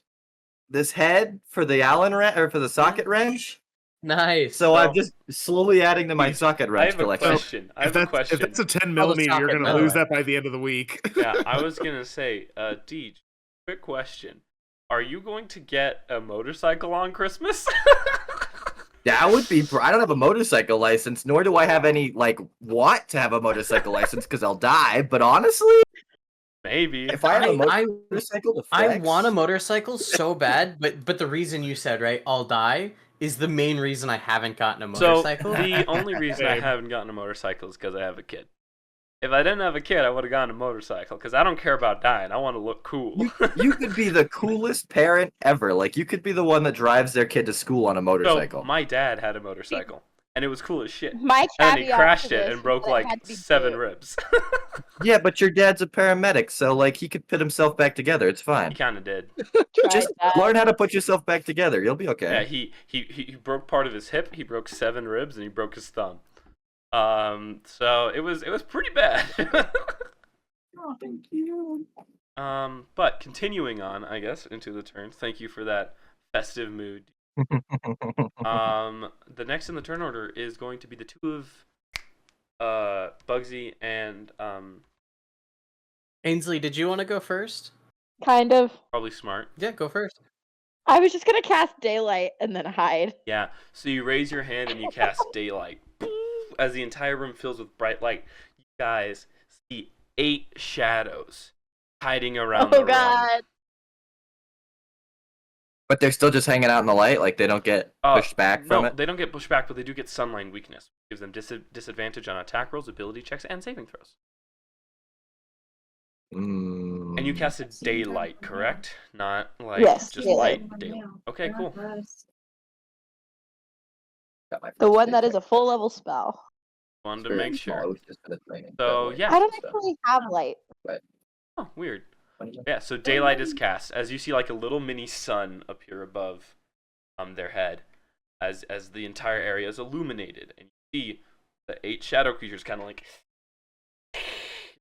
this head for the Allen wrench or for the socket wrench. Nice. So Well, I'm just slowly adding to my socket I wrench have a collection. question. I have a If question. that's a 10 Oh, the millimeter, you're socket, gonna by the lose way. that by the end of the week. Yeah, I was gonna say, Deej, quick question. Are you going to get a motorcycle on Christmas? That would be. I don't have a motorcycle license, nor do I have any want to have a motorcycle license because I'll die. But honestly, Maybe. if I have a I motorcycle to I flex, want a motorcycle so bad, but the reason you said, right, I'll die, is the main reason I haven't gotten a So motorcycle. the only reason I Same. haven't gotten a motorcycle is because I have a kid. If I didn't have a kid, I would have gotten a motorcycle because I don't care about dying. I want to look cool. You could be the coolest parent ever. Like you could be the one that drives their kid to school on a So motorcycle. my dad had a motorcycle, and it was cool as shit. My And then he caveat crashed to it this and is broke that it like had to be 7 big. ribs. Yeah, but your dad's a paramedic, so like he could put himself back together. It's He fine. kind of did. Tried Just that. learn how to put yourself back together. You'll be Yeah, okay. he broke part of his hip. He broke 7 ribs, and he broke his thumb. So it was pretty bad. Oh, thank you. But continuing on, I guess, into the turns. Thank you for that festive mood. The next in the turn order is going to be the two of Bugsy and Ainsley, did you want to go first? Kind of. probably Smart. Yeah, go first. I was just gonna cast daylight and then hide. Yeah. So you raise your hand and you cast daylight. As the entire room fills with bright light, you guys see 8 shadows hiding around the Oh room. god. But they're still just hanging out in the light, like they don't get pushed back from No, it. they don't get pushed back, but they do get sunlight weakness. Gives them disadvantage on attack rolls, ability checks, and saving throws. And you casted daylight, correct? Not like Yes, just daylight. daylight. Okay, cool. Got my The first one that paycheck. is a full level spell. Wanted to Very make small, sure. it was just for the training, So, but, like, yeah. I don't stuff. actually have light. Oh, weird. What is it? Yeah, so daylight is cast as you see like a little mini sun appear above their head as the entire area is illuminated, and you see the 8 shadow creatures kind of like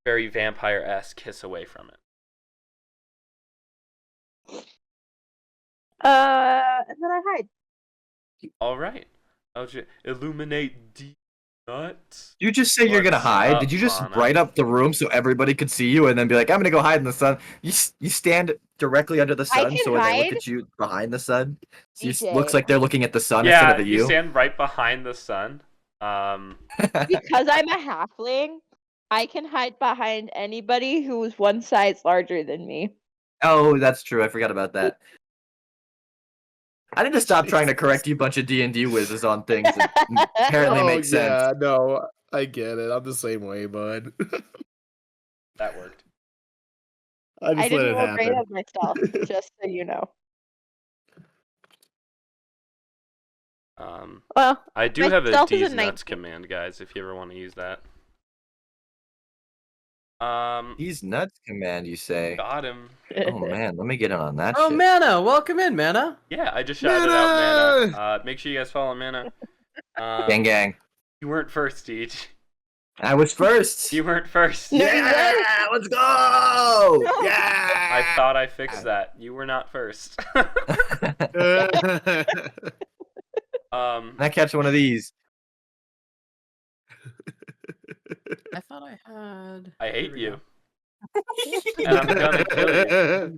very vampire-esque hiss away from it. And then I hide. All right. Illuminate the nuts. You just say you're gonna What's hide? up, Did you just Mana? bright up the room so everybody could see you, and then be like, "I'm gonna go hide in the sun"? You stand directly under the I sun, can so when they look hide. at you behind the sun, DJ. looks like they're looking at the sun instead Yeah, of at you you. stand right behind the sun. Because I'm a halfling, I can hide behind anybody who is one size larger than me. Oh, that's true. I forgot about that. I need to stop trying to correct you bunch of D&D whizzes on things that apparently make sense. Yeah, no, I get it. I'm the same way, bud. That worked. I just I let didn't it roll great happen. on my stealth, just so you know. Well, I do my have a stealth is a D's nuts 19. command, guys, if you ever want to use that. He's nuts command, you say? Got him. Oh man, let me get in on that Oh, shit. Mana, welcome in, Mana. Yeah, I just shouted out Mana! Mana. Make sure you guys follow Mana. Gang gang. You weren't first, Deej. I was first. You weren't first. No, you Yeah, let's go! Yeah! I thought I fixed that. You were not first. Can I catch one of these? I thought I had. I hate Here we you. go. And I'm gonna kill you.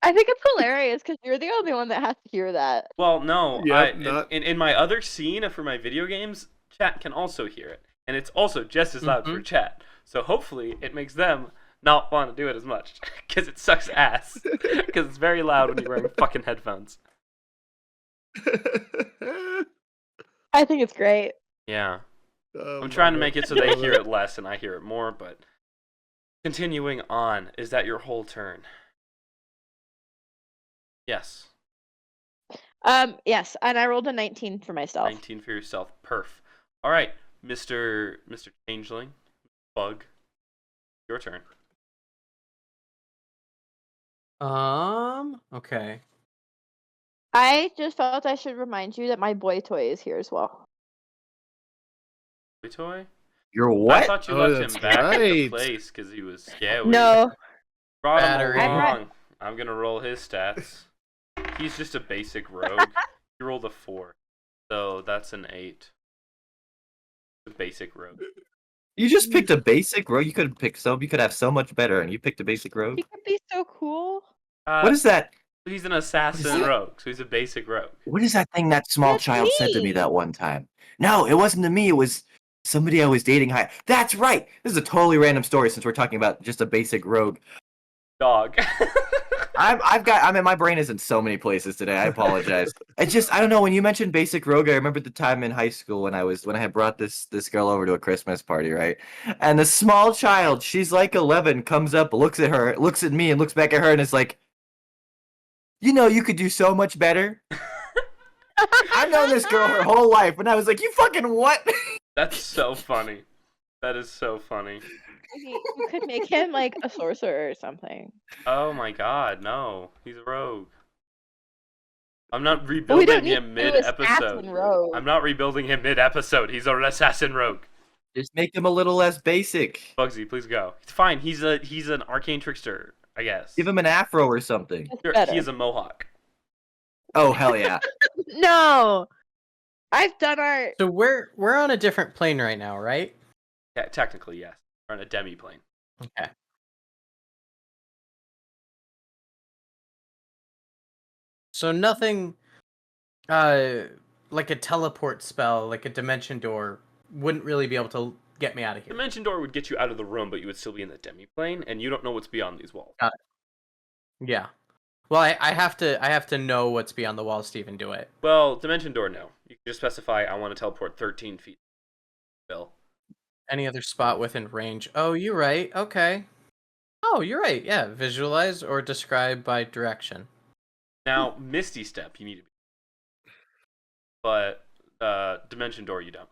I think it's hilarious because you're the only one that has to hear that. Well, no. Yep, In my other scene for my video games, chat can also hear it. And it's also just as loud for chat. So hopefully it makes them not want to do it as much. Because it sucks ass. Because it's very loud when you're wearing fucking headphones. I think it's great. Yeah. Oh, I'm trying to my make it so God. they hear it less and I hear it more, but continuing on, is that your whole turn? Yes. Yes, and I rolled a 19 for myself. 19 for yourself. Perf. All right, Mr. Changeling, Bug, your turn. Okay. I just felt I should remind you that my boy toy is here as well. Toy toy? You're I what? thought you Oh, left that's him back at the right. place because he was scary. No, Brought him Battery. along. I'm gonna roll his stats. He's just a basic rogue. He rolled a 4, so that's an 8. A basic rogue. You just picked a basic rogue. You could have picked so. You could have so much better, and you picked a basic rogue. he could be so cool. What is that? He's an assassin that? rogue, so he's a basic rogue. What is that thing that small That's child said to me me. that one time? No, it wasn't to me. It was somebody I was dating. That's right. This is a totally random story since we're talking about just a basic rogue. Dog. My brain is in so many places today. I apologize. I don't know. When you mentioned basic rogue, I remember the time in high school when I had brought this girl over to a Christmas party, right? And the small child, she's like 11, comes up, looks at her, looks at me, and looks back at her, and is like, "You know, you could do so much better." I've known this girl her whole life, and I was like, "You fucking what?" That's so funny. That is so funny. You could make him like a sorcerer or something. Oh my god, no. He's a rogue. I'm not But we rebuilding don't need him to do mid-episode. assassin rogue. I'm not rebuilding him mid-episode. He's an assassin rogue. Just make him a little less basic. Bugsy, please go. It's fine. He's an arcane trickster, I guess. Give him an afro or something. It's Sure, better. he is a mohawk. Oh hell yeah! No, I've done art. So we're on a different plane right now, right? Yeah, technically, yes. We're on a demi-plane. Okay. So nothing, like a teleport spell, like a dimension door, wouldn't really be able to get me out of here. Dimension door would get you out of the room, but you would still be in the demi-plane, and you don't know what's beyond these walls. Yeah. Well, I have to know what's beyond the walls to even do it. Well, Dimension Door, no. You can just specify, I want to teleport 13 feet. Bill. Any other spot within range. Oh, you're right. Okay. Oh, you're right. Yeah, visualize or describe by direction. Now, Misty Step, you need to be. But Dimension Door, you don't.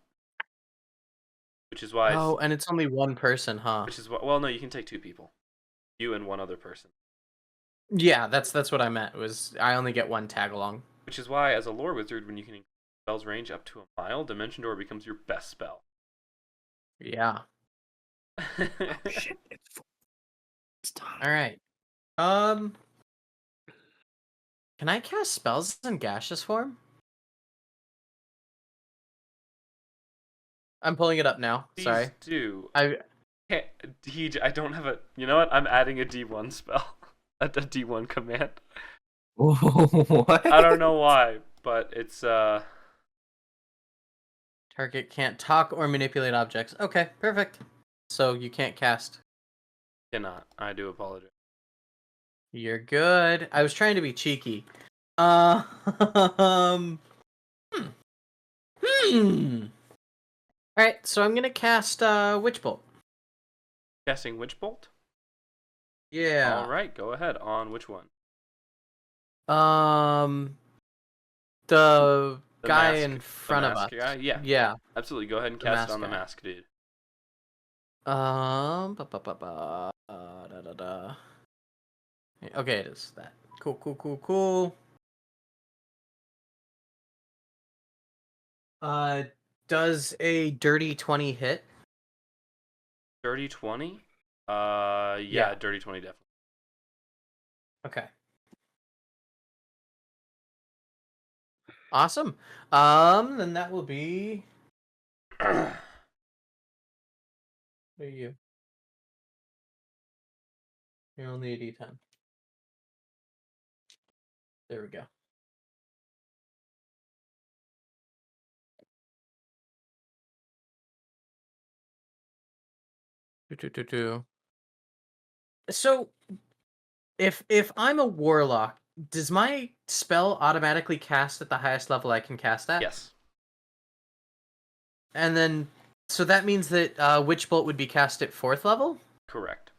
Which is why. Oh, and it's only one person, huh? Which is why. Well, no, you can take 2 people. You and one other person. Yeah, that's what I meant. Was I only get one tag along? Which is why, as a lore wizard, when you can increase spell's range up to a mile, Dimension Door becomes your best spell. Yeah. Oh, shit, it's time. All right. Can I cast spells in gaseous form? I'm pulling it up now. Please Sorry. do. I I don't have a. You know what? I'm adding a D1 spell. A D1 command. What? I don't know why, but it's Target can't talk or manipulate objects. Okay, perfect. So you can't cast. cannot. I do apologize. You're good. I was trying to be cheeky. Hmm. All right, so I'm gonna cast Witch Bolt. Casting Witch Bolt? Yeah. All right, go ahead. On which one? The guy mask- in the front of us. mask guy? Yeah. Yeah. Absolutely. Go ahead and The cast it mask on the guy. mask, dude. Da, da, da. Okay, it is that. Cool. Does a dirty 20 hit? Dirty 20? Yeah. Dirty 20 definitely. Okay. Awesome. Then that will be. What are you? You're only a D10. There we go. So, if I'm a warlock, does my spell automatically cast at the highest level I can cast at? Yes. And then, so that means that Witch Bolt would be cast at 4th level? Correct.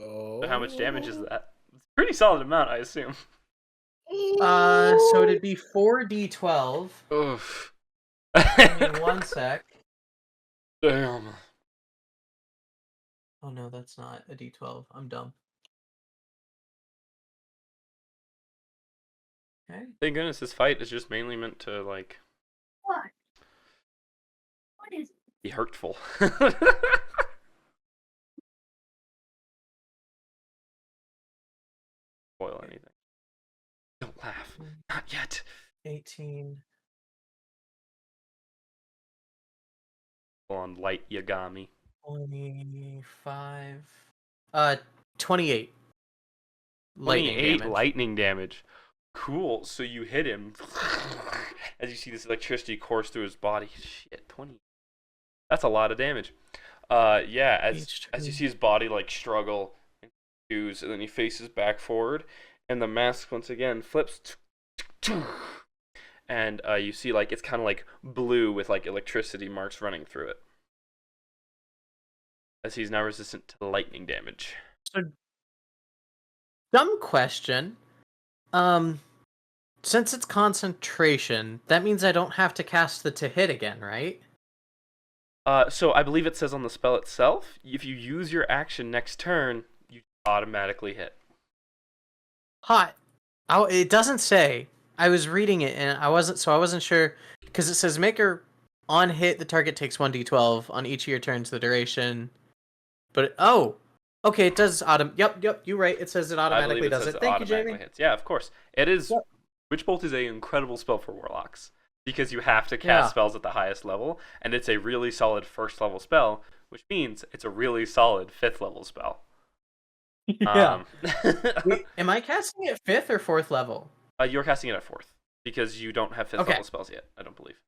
Oh. So how much damage is that? It's a pretty solid amount, I assume. So it'd be 4d12. Oof. Give me 1 sec. Damn. Oh no, that's not a d12. I'm dumb. Okay. Thank goodness this fight is just mainly meant to, like, What? What is be hurtful. Spoil anything. Don't laugh. Not yet. 18. Full on light Yagami. 25. 28. Lightning 28 damage. lightning damage. Cool. So you hit him as you see this electricity course through his body. Shit, 20. That's a lot of damage. Yeah, as you see his body like struggle and confuse, and then he faces back forward, and the mask once again flips, and you see like it's kind of like blue with like electricity marks running through it, as he's now resistant to lightning damage. So, dumb question. Since it's concentration, that means I don't have to cast the to hit again, right? So I believe it says on the spell itself, if you use your action next turn, you automatically hit. Hot. Oh, it doesn't say. I was reading it and I wasn't sure because it says maker on hit the target takes 1d12 on each of your turns the duration. But okay, it does Yep, you're right. It says it automatically does it. Thank you, Jamie. Hits. Yeah, of course. It is. Yep. Witch Bolt is an incredible spell for warlocks because you have to cast spells at the highest level, and it's a really solid 1st level spell, which means it's a really solid 5th level spell. Yeah. Wait, am I casting it 5th or 4th level? You're casting it at 4th because you don't have 5th level spells yet. I don't believe.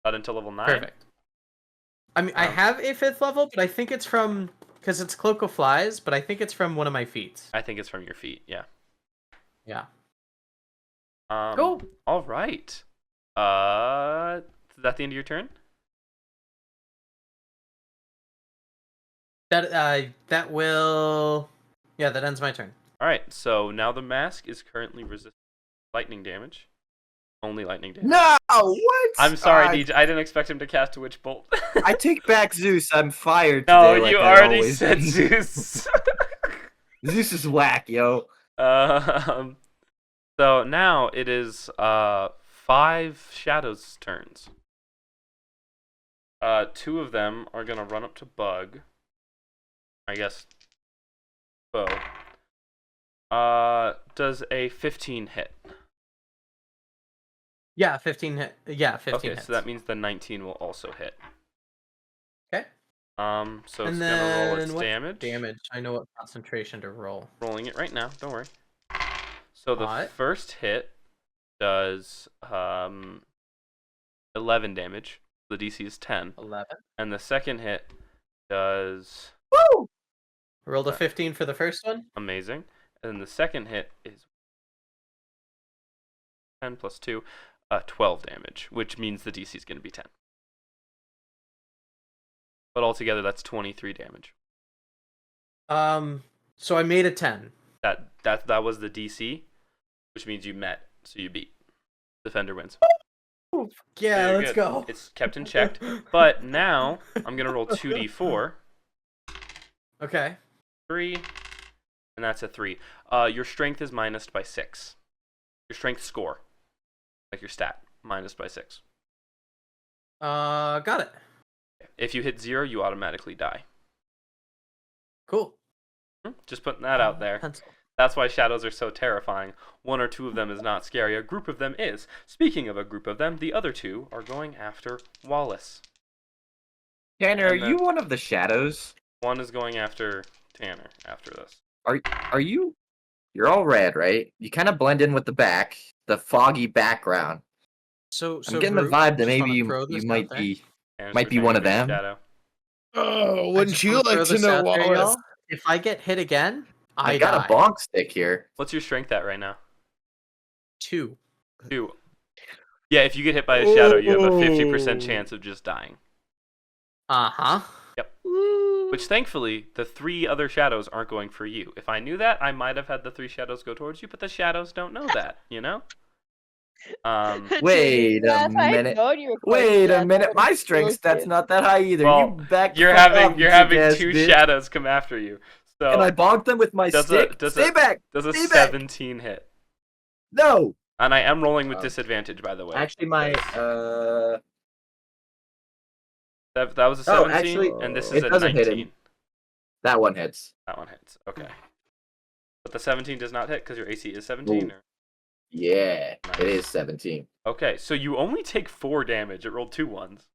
Not until level 9. Perfect. I mean, I have a 5th level, but I think it's from because it's Cloak of Flies, but I think it's from one of my feats. I think it's from your feet. Yeah. Yeah. Cool. All right. Is that the end of your turn? That will. Yeah, that ends my turn. All right. So now the mask is currently resistant to lightning damage. Only lightning damage. No, what? I'm sorry, DJ. I didn't expect him to cast a witch bolt. I take back Zeus. I'm fired No, today. you like I already always said do. Zeus. Zeus is whack, yo. So now it is 5 shadows' turns. 2 of them are gonna run up to Bug. I guess. Bo. Does a 15 hit? Yeah, 15 hit. Yeah, 15 Okay, hits. so that means the 19 will also hit. Okay. So And it's gonna roll then its what damage. Damage. I know what concentration to roll. Rolling it right now. Don't worry. So the Hot. first hit does 11 damage. The DC is 10. 11. And the second hit does Woo! Rolled a 15 for the first one. amazing. And then the second hit is 10 plus 2, 12 damage, which means the DC is going to be 10. But altogether, that's 23 damage. So I made a 10. That was the DC, which means you met, so you beat. Defender wins. Yeah, Very let's good. go. It's kept in check. But now I'm gonna roll 2d4. Okay. 3, and that's a 3. Your strength is minused by 6. Your strength score, like your stat, minus by 6. Got it. If you hit 0, you automatically die. Cool. Just putting that out there. Pencil. That's why shadows are so terrifying. 1 or 2 of them is not scary. A group of them is. Speaking of a group of them, the other 2 are going after Wallace. Tanner, are And then- you one of the shadows? 1 is going after Tanner after this. Are you? You're all red, right? You kind of blend in with the foggy background. So I'm getting the group, vibe that just maybe wanna you throw this might out there. be. Tanner's Might be one of pretending to be a them. Shadow. Oh, I wouldn't just you wanna like throw to this know, out there, Wallace? y'all. If I get hit again, I I got die. a bonk stick here. What's your strength at right now? 2. 2. Yeah, if you get hit by a shadow, you have a 50% Ooh. chance of just dying. Uh-huh. Which, thankfully, the 3 other shadows aren't going for you. If I knew that, I might have had the 3 shadows go towards you, but the shadows don't know that, you know? Wait a Yes, I minute. know you were close Wait to a that. minute. That My was strength close. stat's not that high either. Well, you back the you're fuck having up, you're you having big-ass 2 bitch. shadows come after you. So And I bonked them with my does stick. Stay back. does a Stay back. 17 hit. No. And I am rolling with disadvantage, by the way. Actually, my That was a Oh, 17, actually, and this it is a doesn't hit 19. him. That one hits. That one hits. Okay. But the 17 does not hit because your AC is 17? Ooh. Or? Yeah, Nice. it is 17. Okay, so you only take 4 damage. It rolled 2 ones.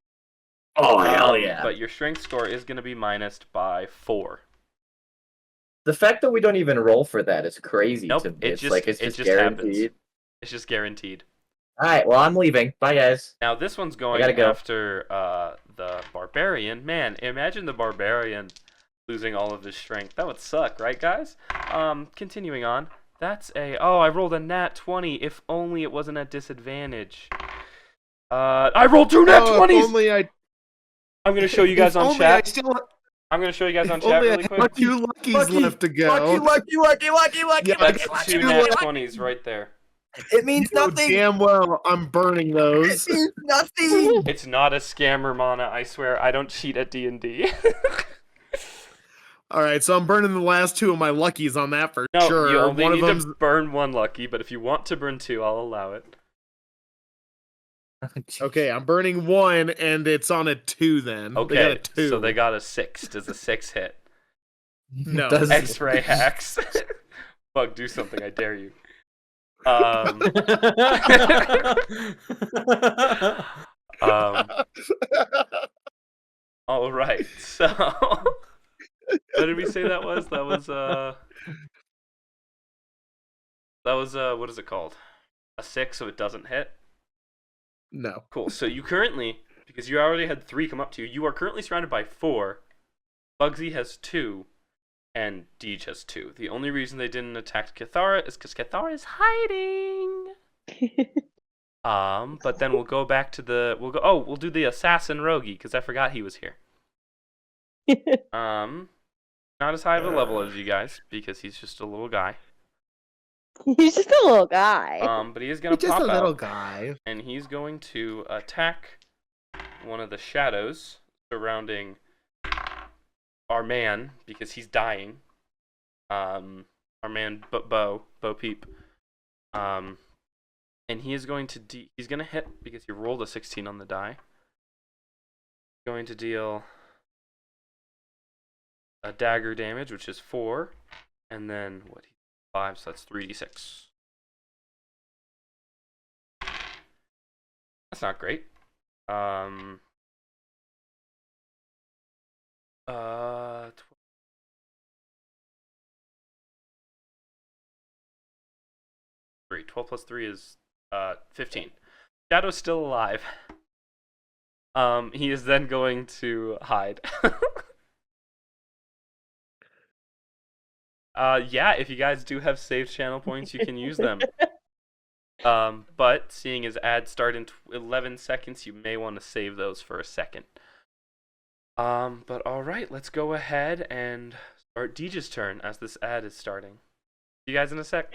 Oh, hell yeah. But your strength score is going to be minused by 4. The fact that we don't even roll for that is crazy Nope, to me. it It's just- like it's it just just happens. guaranteed. It's just guaranteed. Alright, well, I'm leaving. Bye, guys. Now, this one's going gotta go. after the Barbarian. Man, imagine the Barbarian losing all of his strength. That would suck, right, guys? Continuing on. That's a... Oh, I rolled a nat 20. If only it wasn't at disadvantage. I rolled 2 nat 20s! If only I, I'm going to show you guys if on only chat. I still, I'm going to show you guys on if chat only really I quick. had 2 luckies left to go. Lucky. Yeah, That's 2 nat 20s right there. It means You know nothing. damn well I'm burning those. It means nothing. It's not a scammer, Mana. I swear, I don't cheat at D&D. All right, so I'm burning the last 2 of my luckies on that for No, sure. you only One need of them's to burn 1 lucky, but if you want to burn 2, I'll allow it. okay. I'm burning 1, and it's on a 2. Then Okay, they got a 2. so they got a 6. Does a 6 hit? No. Does- X-ray hacks. Bug, do something, I dare you. All right, so... what did we say that was? That was, what is it called? A 6, so it doesn't hit? No. Cool, so you currently, because you already had 3 come up to you, you are currently surrounded by 4, Bugsy has 2, and Deej has 2. The only reason they didn't attack Cathara is because Cathara is hiding. But then we'll go back to we'll do the assassin Rogi, because I forgot he was here. Not as high of a level as you guys, because he's just a little guy. He's just a little guy. But he is gonna Just pop a little out, guy. and he's going to attack one of the shadows surrounding our man, because he's dying. Our man Bo Peep. And he is going to he's gonna hit because he rolled a 16 on the die. Going to deal a dagger damage, which is 4, and then 5, so that's 3d6. That's not great. 12 plus 3 is 15. Shadow's still alive. He is then going to hide. Yeah, if you guys do have saved channel points, you can use them. But seeing as ads start in 11 seconds, you may want to save those for a second. But alright, let's go ahead and start Deej's turn as this ad is starting. You guys in a sec?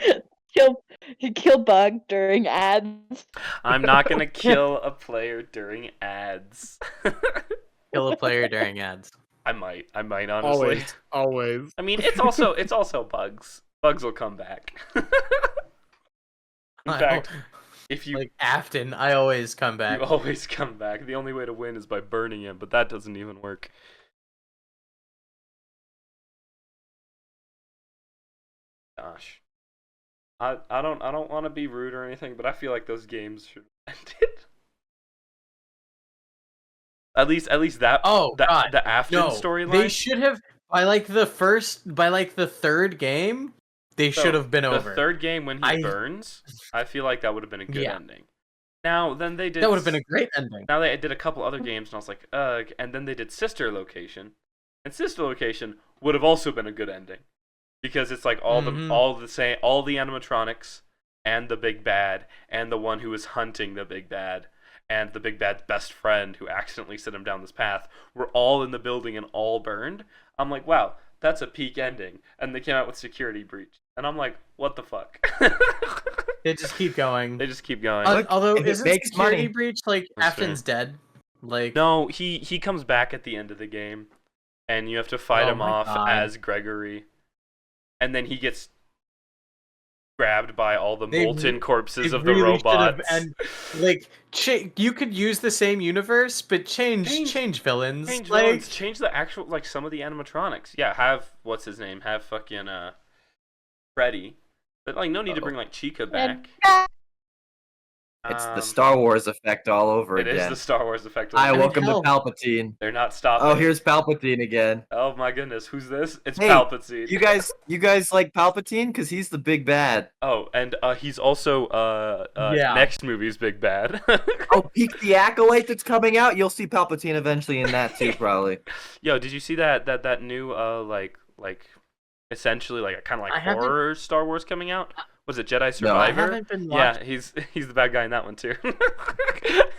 Kill Bug during ads. I'm not gonna kill a player during ads. Kill a player during ads. I might honestly. Always. I mean, it's also bugs. Bugs will come back. In fact, if you Like Afton, I always come back. you always come back. The only way to win is by burning him, but that doesn't even work. Gosh. I don't want to be rude or anything, but I feel like those games should have ended. At least that God. the Afton No, storyline. they should have by the third game, they should have been over. The third game when he burns, I feel like that would have been a good ending. Now then they did That would have been a great ending. Now they did a couple other games and I was like, ugh, and then they did Sister Location. And Sister Location would have also been a good ending. Because it's like all the animatronics and the big bad and the one who was hunting the big bad and the big bad's best friend who accidentally sent him down this path were all in the building and all burned. I'm like, wow, that's a peak ending. And they came out with Security Breach. And I'm like, what the fuck? They just keep going. They just keep going. Although if it isn't makes Security money. Breach like That's Afton's dead? Like No, he comes back at the end of the game. And you have to fight Oh him my off God. as Gregory. And then he gets grabbed by all the They molten corpses It of the really should have- robots. and like you could use the same universe, but change villains. Change like villains, change the actual, like, some of the animatronics. Yeah, have, what's his name? Have fucking, Freddy. But, like, no need to bring, like, Chica back. It's the Star Wars effect all over It again. is the Star Wars effect. Hi, mean, welcome hell. to Palpatine. They're not stopping. Oh, here's Palpatine again. Oh my goodness, who's this? It's Hey, Palpatine. You guys like Palpatine? Because he's the big bad. Oh, and he's also Yeah. next movie's big bad. Oh, Peek the Acolyte that's coming out. You'll see Palpatine eventually in that too, probably. Yo, did you see that new like essentially like a kind of I like haven't- horror Star Wars coming out? Was it Jedi No, I I Survivor? haven't been watching. Yeah, he's the bad guy in that one too.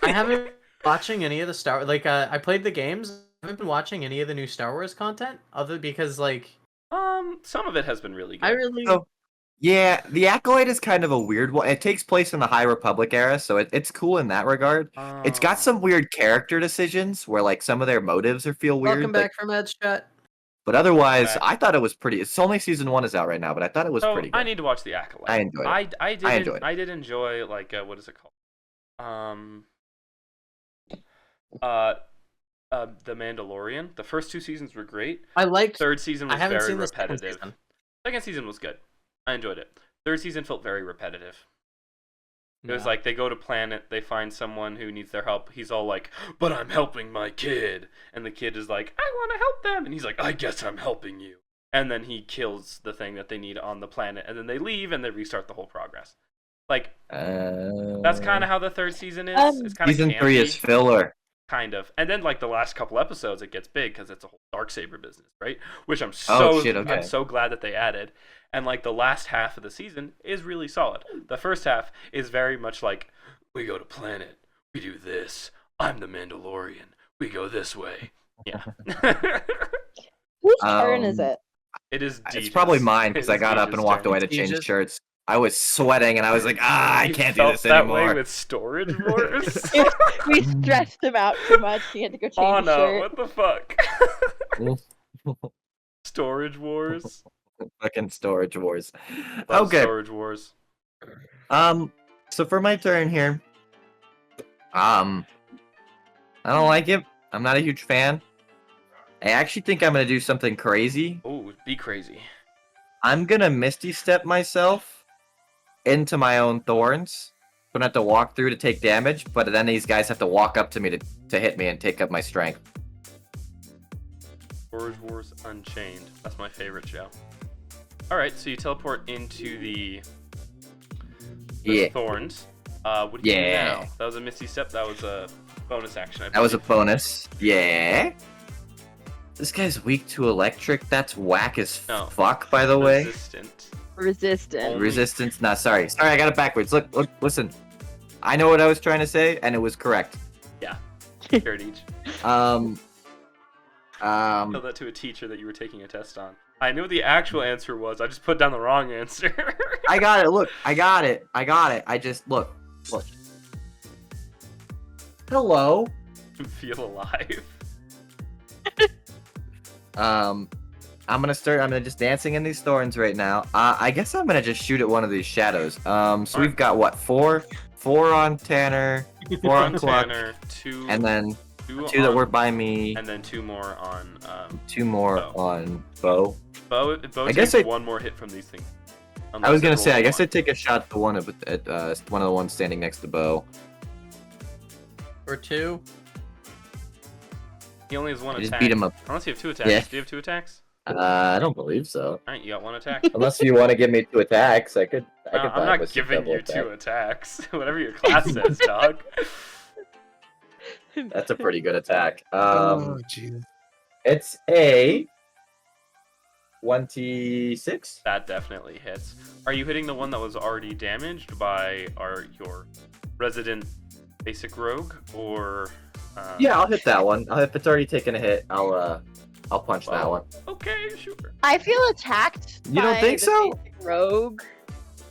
I haven't been watching any of the Star I played the games. I haven't been watching any of the new Star Wars content other because like Some of it has been really good. I really So, yeah, the Acolyte is kind of a weird one. It takes place in the High Republic era, so it's cool in that regard. It's got some weird character decisions where like some of their motives feel weird. welcome back from Ed's chat. But otherwise, Back. I thought it was pretty. It's only season 1 is out right now, but I thought it was So pretty good. I need to watch the Acolyte. I enjoyed it. I did. I enjoyed it. I did enjoy like what is it called? The Mandalorian. The first 2 seasons were great. I liked Third season I was haven't very seen the second repetitive. season. Second season was good. I enjoyed it. Third season felt very repetitive. It was Yeah. like they go to planet, they find someone who needs their help. He's all like, "But I'm helping my kid," and the kid is like, "I want to help them," and he's like, "I guess I'm helping you." And then he kills the thing that they need on the planet, and then they leave and they restart the whole progress. Like that's kind of how the third season is. It's kind of Season 3 is filler. kind of. And then like the last couple episodes, it gets big because it's a whole Darksaber business, right? Which I'm okay. I'm so glad that they added. And like the last half of the season is really solid. The first half is very much like, we go to planet, we do this. I'm the Mandalorian. We go this way. Yeah. Whose turn is Um, it? It is It's Deej's. probably mine It because is I got up Deej's and walked turn. away to change Deej's? shirts. I was sweating and I was like, I You can't do felt this that way anymore. with Storage Wars? We stressed him out too much. He had to go change Oh his no, shirt. what the fuck? Storage Wars? Fucking Storage Wars. Love Okay. Storage Wars. So for my turn here, I don't like it. I'm not a huge fan. I actually think I'm gonna do something crazy. Ooh, be crazy. I'm gonna Misty Step myself into my own thorns. I'm gonna have to walk through to take damage, but then these guys have to walk up to me to hit me and take up my strength. Storage Wars Unchained. That's my favorite show. Alright, so you teleport into the Yeah. thorns. What do you do Yeah. now? That was a Misty Step. That was a bonus action. I That was a believe. bonus. Yeah. This guy's weak to electric. That's whack as No. fuck, by the way. Resistant. Resistant. Only- Resistance. Nah, sorry. Sorry, I got it backwards. Look, listen. I know what I was trying to say, and it was correct. Here at each. Um. Tell that to a teacher that you were taking a test on. I knew what the actual answer was. I just put down the wrong answer. I got it. Look, I got it. I just look. Hello. Feel alive. I'm gonna just dancing in these thorns right now. I guess I'm gonna just shoot at one of these shadows. So we've got what, four on Tanner, four on Cluck, Tanner, two, and then two two that on- were by me, and then two more on two more Bo. on Bo. Bo I takes guess I- one more hit from these things. I was gonna say, I guess I I'd take a shot at the one at one of the ones standing next to Bo. Or two. He only has one I just attack. beat him up. Unless you have two attacks. Yeah. Do you have two attacks? I don't believe so. Alright, you got one attack. Unless you want to give me two attacks, I could. I could I'm buy not with some giving double you attack. two attacks. Whatever your class says, dog. That's a pretty good attack. Oh, jeez. It's a 26. That definitely hits. Are you hitting the one that was already damaged by your resident basic rogue, or? Yeah, I'll hit that one. If it's already taken a hit, I'll punch that one. Okay, sure. I feel attacked. You don't by think the so? basic rogue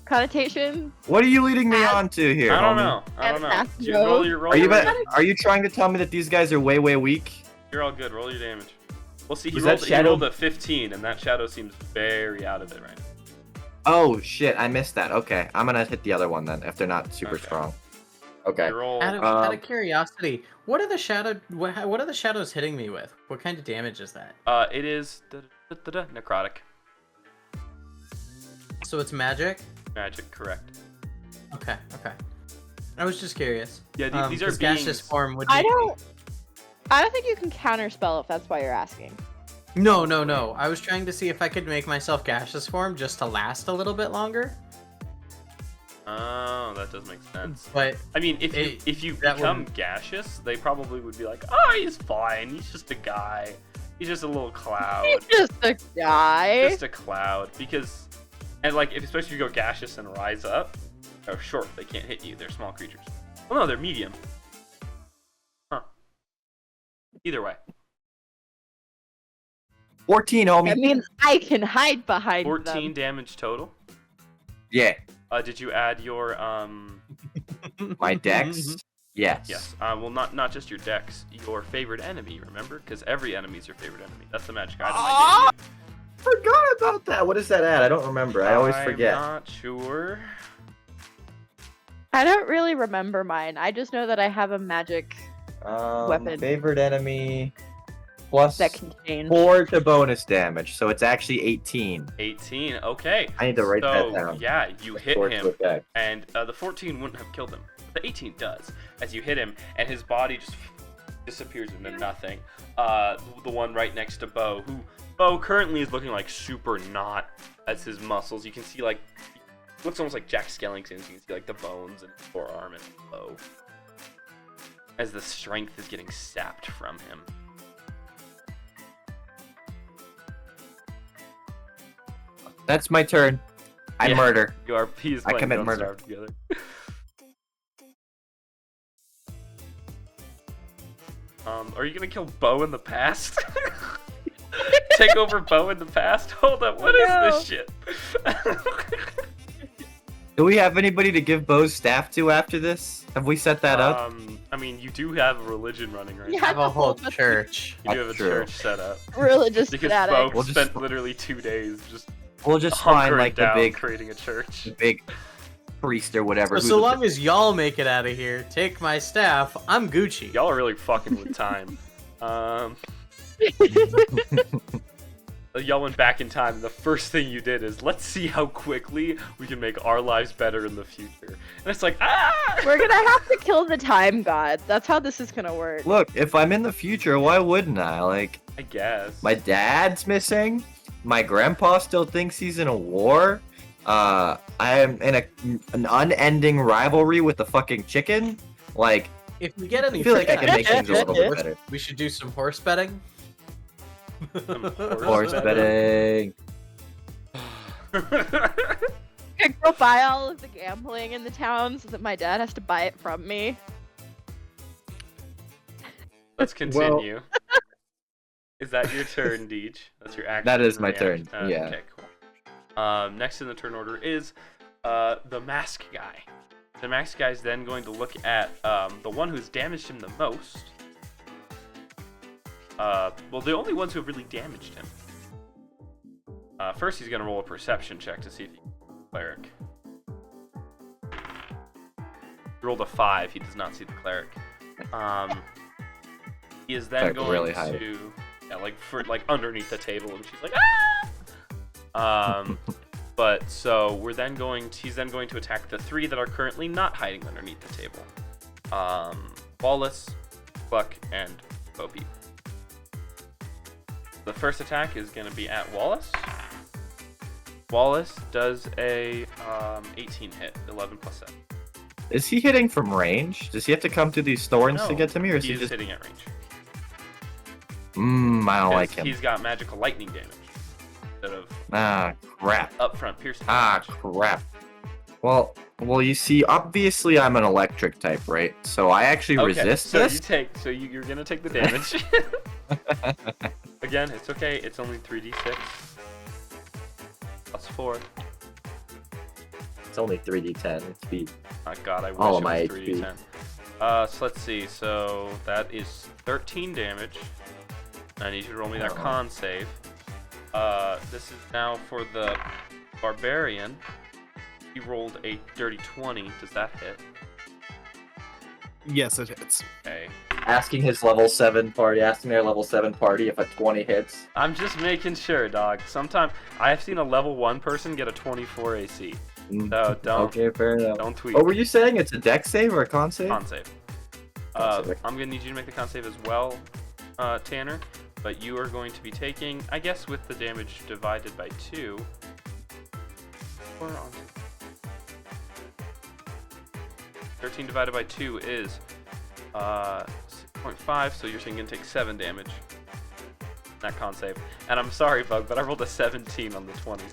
connotation. What are you leading me As- on to here? I don't homie? know. I don't know. As You roll your roll. Are you your are you trying to tell me that these guys are way weak? You're all good. Roll your damage. Well, see, he Was that rolled shadow- a 15, and that shadow seems very out of it right now. Oh shit, I missed that. Okay, I'm gonna hit the other one then if they're not super Okay. strong. Okay. You roll. Out Um, of curiosity, what are the shadows hitting me with? What kind of damage is that? It is necrotic So it's magic? magic, correct? Okay. I was just curious. Yeah, these are 'cause beings. gaseous form would I be- don't think you can counterspell if that's why you're asking. No. I was trying to see if I could make myself gaseous form just to last a little bit longer. Oh, that does make sense. But I mean, if you that become wouldn't- gaseous, they probably would be like, "Oh, he's fine. He's just a guy. He's just a little cloud. He's just a guy. Just a cloud." Because, and like, especially if you go gaseous and rise up, they're short. They can't hit you. They're small creatures. Well, no, they're medium. Huh. Either way, 14, homie. That means I can hide behind 14 them. damage total. Yeah, Did you add your my dex. Yes. Yes. Well, not just your dex, your favorite enemy. Remember, because every enemy is your favorite enemy. That's the magic item I gave you. Forgot about that. What is that at? I don't remember. I always forget. I'm not sure. I don't really remember mine. I just know that I have a magic weapon. Favorite enemy plus that can change. 4 to bonus damage, so it's actually 18. 18. Okay. I need to write that So down. yeah, you hit 4 to him, attack. and the 14 wouldn't have killed him. The 18 does, as you hit him, and his body just disappears into nothing. The one right next to Bo, who Bo currently is looking like super not as his muscles. You can see like looks almost like Jack Skellington. You can see like the bones and forearm and Bo. as the strength is getting sapped from him. That's my turn. I Yeah. murder. You are. He is I playing commit Don't murder. Starve together. Are you gonna kill Bo in the past? Take over Bo in the past? Hold up, what is this shit? Do we have anybody to give Bo's staff to after this? Have we set that up? I mean, you do have a religion running right Yeah. now. Have a whole church. You do have a That's true. church set up. Religious Because fanatic. Bo We'll just- spent literally 2 days just We'll just find hunkering like the down creating a the church. big priest or whatever. So long as y'all make it out of here, take my staff. I'm Gucci. Y'all are really fucking with time. Y'all went back in time, and the first thing you did is, let's see how quickly we can make our lives better in the future. And it's like, ah! We're gonna have to kill the time god. That's how this is gonna work. Look, if I'm in the future, why wouldn't I? Like, I guess. my dad's missing. My grandpa still thinks he's in a war. I am in an unending rivalry with the fucking chicken. Like, If we get any I feel like I free can make time, things a little bit better. we should do some horse betting. Some Horse betting. I go buy all of the gambling in the town so that my dad has to buy it from me. Let's continue. Is that your turn, Deej? That's your action. That is my reaction. turn, yeah. Okay, cool. Next in the turn order is the mask guy. The mask guy is then going to look at the one who's damaged him the most. Well, the only ones who have really damaged him. First, he's going to roll a perception check to see if he can see the cleric. He rolled a 5. He does not see the cleric. He is then Like, going really high. to, yeah, like underneath the table, and she's like, ah! But so he's then going to attack the 3 that are currently not hiding underneath the table. Wallace, Buck, and Bo Peep. The first attack is going to be at Wallace. Wallace does a 18 hit, 11 plus 7. Is he hitting from range? Does he have to come through these thorns No, to get to me, or is he he is just? hitting at range. I don't like him. He's got magical lightning damage instead of Ah, crap. upfront piercing Ah, damage. crap. Well, you see, obviously I'm an electric type, right? So I actually resist so this. you're gonna take the damage. Again, it's okay. It's only 3d6 plus 4. It's only 3d10. It's speed. Oh god, I wish All it of my was HP. 3d10. So let's see. So that is 13 damage. I need you to roll me that Oh. con save. This is now for the barbarian. He rolled a dirty 20. Does that hit? Yes, it hits. Okay. Asking their level 7 party if a 20 hits. I'm just making sure, dog. Sometimes I've seen a level 1 person get a 24 AC. So don't Okay, fair enough. don't tweet. Oh, were you saying it's a deck save or a con save? Con save. Con save. I'm gonna need you to make the con save as well, Tanner. But you are going to be taking, I guess, with the damage divided by 2. 13 divided by 2 is 6.5, so you're gonna take 7 damage. That con save. And I'm sorry, Bug, but I rolled a 17 on the 20.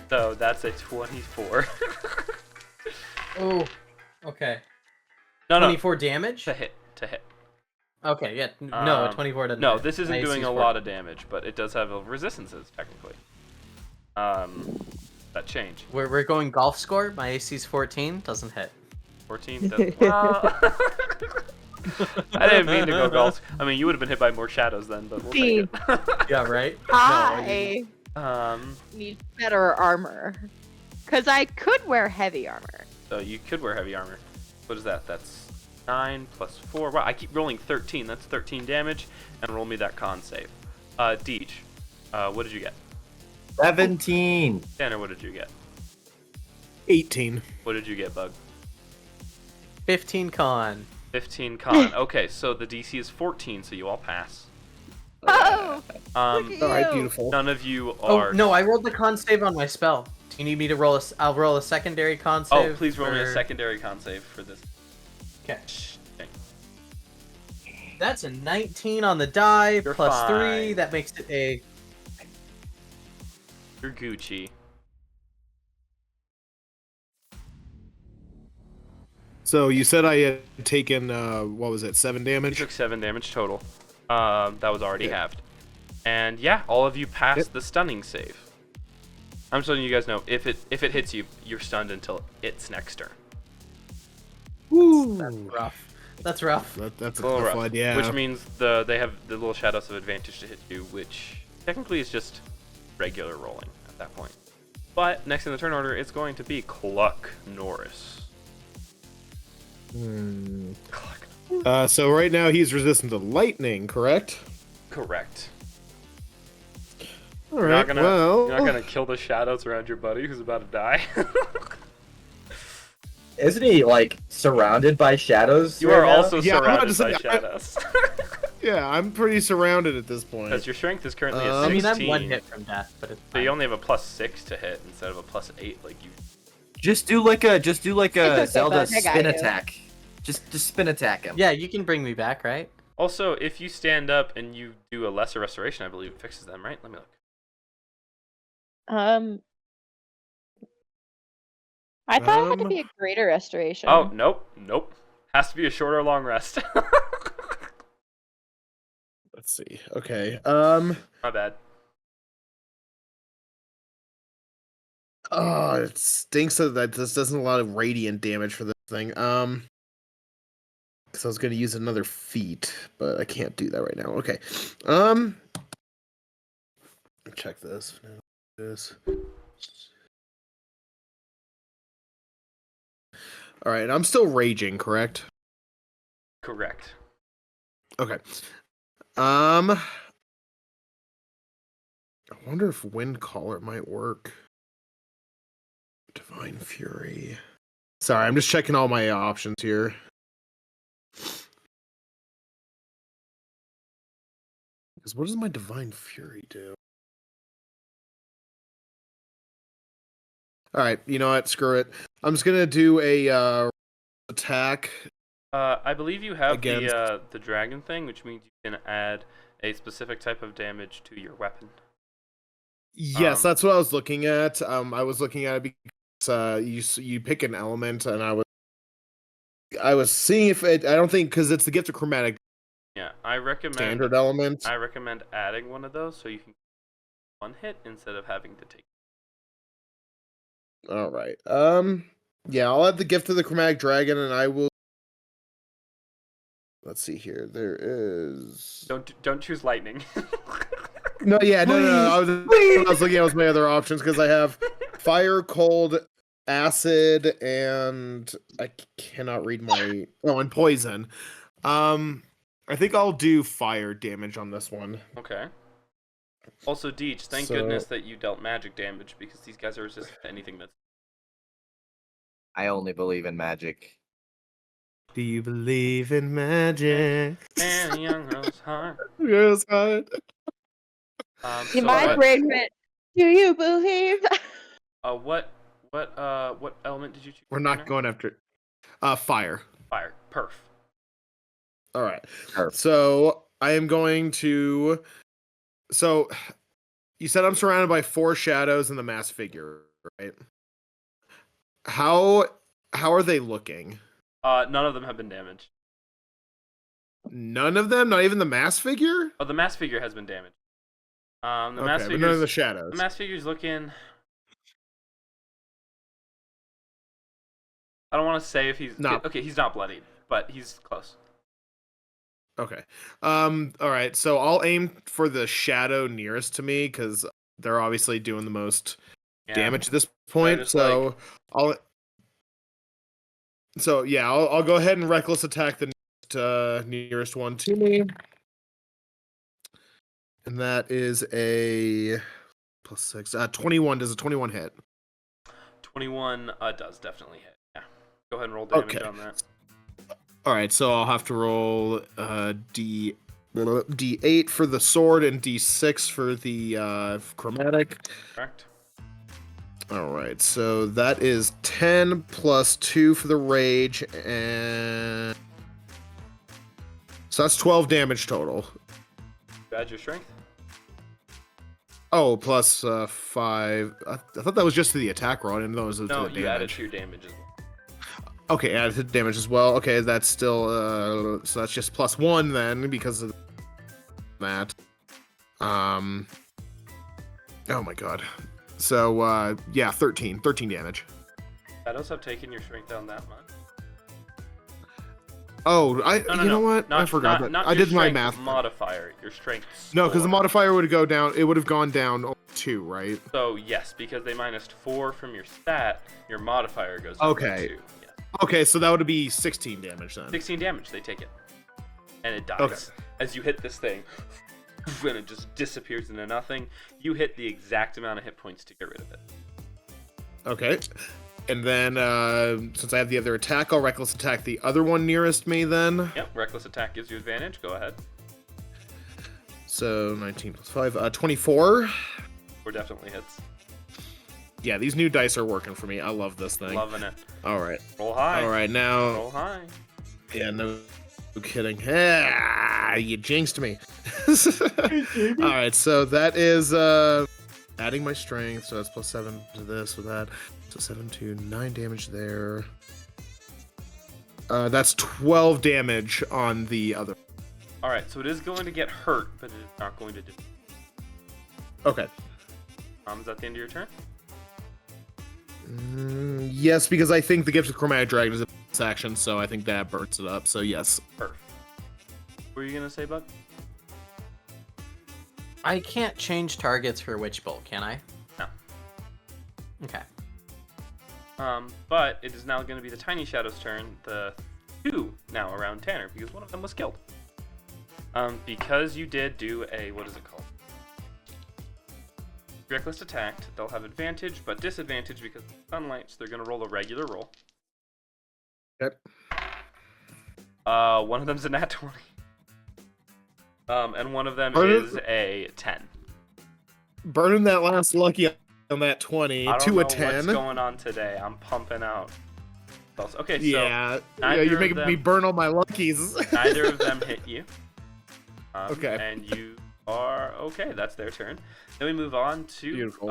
So that's a 24. Oh, okay. No, 24 damage? to hit. Okay, yeah. No, Um, 24 doesn't No, hit. this isn't My doing AC a is lot of damage, but it does have resistances, technically. That change. We're going golf score. My AC's 14. Doesn't hit. 14 doesn't... Well... I didn't mean to go golf. I mean, you would have been hit by more shadows then, but we'll take it. Yeah, right? I Um, need better armor. Because I could wear heavy armor. so you could wear heavy armor. What is that? That's 9 plus 4. Wow, I keep rolling 13. That's 13 damage. And roll me that con save. Deej, what did you get? 17. Tanner, what did you get? 18. What did you get, Bug? 15 con. 15 con. Okay, so the DC is 14, so you all pass. Oh! Look at All right, you. beautiful. None of you Oh, are... no, I rolled the con save on my spell. Do you need me to roll a... I'll roll a secondary con save. Oh, please roll me a for- secondary con save for this. Okay. thing. That's a 19 on the die, You're plus 3. fine. That makes it a... You're Gucci. So you said I had taken, what was it, 7 You damage? took 7 damage total. That was already Yeah. halved. And yeah, all of you passed Yep. the stunning save. I'm just letting you guys know, if it hits you, you're stunned until its next turn. Woo! That's rough. That's rough. That's a A little tough rough, one, yeah. which means they have the little shadows of advantage to hit you, which technically is just regular rolling at that point. But next in the turn order, it's going to be Cluck Norris. Cluck. So right now he's resistant to lightning, correct? Correct. All You're right. not gonna, well, you're not gonna kill the shadows around your buddy who's about to die. Isn't he like surrounded by shadows? You are right now? also Yeah, I'm about to surrounded by say, shadows. yeah, I'm pretty surrounded at this point. Because your strength is currently at I 16. I mean, I'm 1 hit from death, but it's So fine. you only have a +6 to hit instead of a +8 like you. Just do like a It's Zelda okay, bud, I got spin you. attack. Just spin attack him. Yeah, you can bring me back, right? Also, if you stand up and you do a lesser restoration, I believe it fixes them, right? Let me look. I thought it had to be a greater restoration. Oh, nope. Has to be a short or long rest. Let's see. Okay. My bad. Oh, it stinks that this doesn't a lot of radiant damage for this thing. Because I was gonna use another feat, but I can't do that right now. Okay. Check this. This. All right, I'm still raging, correct? Correct. Okay. I wonder if Wind Caller might work. Divine Fury. Sorry, I'm just checking all my options here. Because what does my Divine Fury do? All right, you know what? Screw it. I'm just gonna do a attack. I believe you have Against- the dragon thing, which means you can add a specific type of damage to your weapon. Yes, that's what I was looking at. I was looking at it because you pick an element, and I was seeing if it. I don't think because it's the gift of chromatic Yeah, I recommend standard element. I recommend adding one of those so you can one hit instead of having to take. All right. Yeah, I'll add the gift of the chromatic dragon, and I will. Let's see here. There is. Don't choose lightning. No. I was looking at my other options because I have fire, cold, acid, and I cannot read my. Oh, and poison. I think I'll do fire damage on this one. Okay. Also, Deej, thank goodness that you dealt magic damage because these guys are resistant to anything that's. I only believe in magic. Do you believe in magic? And a young girl's heart. Yes, I. In my brain went, do you believe? What element did you choose? We're not going after. Fire. Fire. Perf. All right. Perf. So I am going to. So you said I'm surrounded by 4 shadows and the mass figure, right? How are they looking? None of them have been damaged. None of them, not even the mass figure. Oh, the mass figure has been damaged. The mass Okay, but none of the figure's shadows. the mass figure's looking. I don't want to say if he's No. okay. He's not bloodied, but he's close. Okay. All right. So I'll aim for the shadow nearest to me because they're obviously doing the most Yeah. damage at this point. just, So I'll. So yeah, I'll go ahead and reckless attack the nearest one to me, and that is a +6. 21. Does a 21 hit? 21 does definitely hit. Yeah. Go ahead and roll damage Okay. on that. All right, so I'll have to roll D8 for the sword and D6 for the chromatic. Correct. All right, so that is 10 plus 2 for the rage, and So that's 12 damage total. Add your strength. Oh, plus 5. I thought that was just to the attack roll. I didn't know it was to No, the you added damage. to your damage as well. Okay, added to damage as well. Okay, that's still so that's just plus 1 then because of that. Oh my god. So yeah, 13 damage. Shadows have taken your strength down that much. Oh, No, you know what? I forgot that. I did my strength math. modifier. Your strength. No, because the score. modifier would go down. It would have gone down 2, right? So yes, because they minused 4 from your stat, your modifier goes down by Okay. 2. Yes. Okay, so that would be 16 damage then. 16 damage. They take it, and it dies Okay. as you hit this thing, and it just disappears into nothing. You hit the exact amount of hit points to get rid of it. Okay. And then, since I have the other attack, I'll reckless attack the other one nearest me then. Yep. Reckless attack gives you advantage. Go ahead. So 19 plus 5, 24. 4 definitely hits. Yeah, these new dice are working for me. I love this thing. Loving it. All right. Roll high. All right, now. Roll high. Yeah, no kidding. Ah, you jinxed me. All right, so that is adding my strength, so that's plus 7 to this with that. So 7 to 9 damage there. That's 12 damage on the other. All right. So it is going to get hurt, but it is not going to do. Okay. Is that the end of your turn? Yes, because I think the Gift of Chromatic Dragon is a bonus action, so I think that burns it up. So yes. Perfect. What were you gonna say, Buck? I can't change targets for Witch Bolt, can I? No. Okay. But it is now going to be the Tiny Shadow's turn. The 2 now around Tanner because one of them was killed. Because you did do a what is it called? Reckless attacked. They'll have advantage, but disadvantage because of sunlight. So they're going to roll a regular roll. Yep. One of them's a nat 20. And one of them is a 10. Burning that last lucky on that 20 I don't to know a 10. what's going on today. I'm pumping out spells. Okay, so Yeah, neither you're of making me them- burn all my luckies. neither of them hit you. Okay. And you are okay. That's their turn. Then we move on to Beautiful.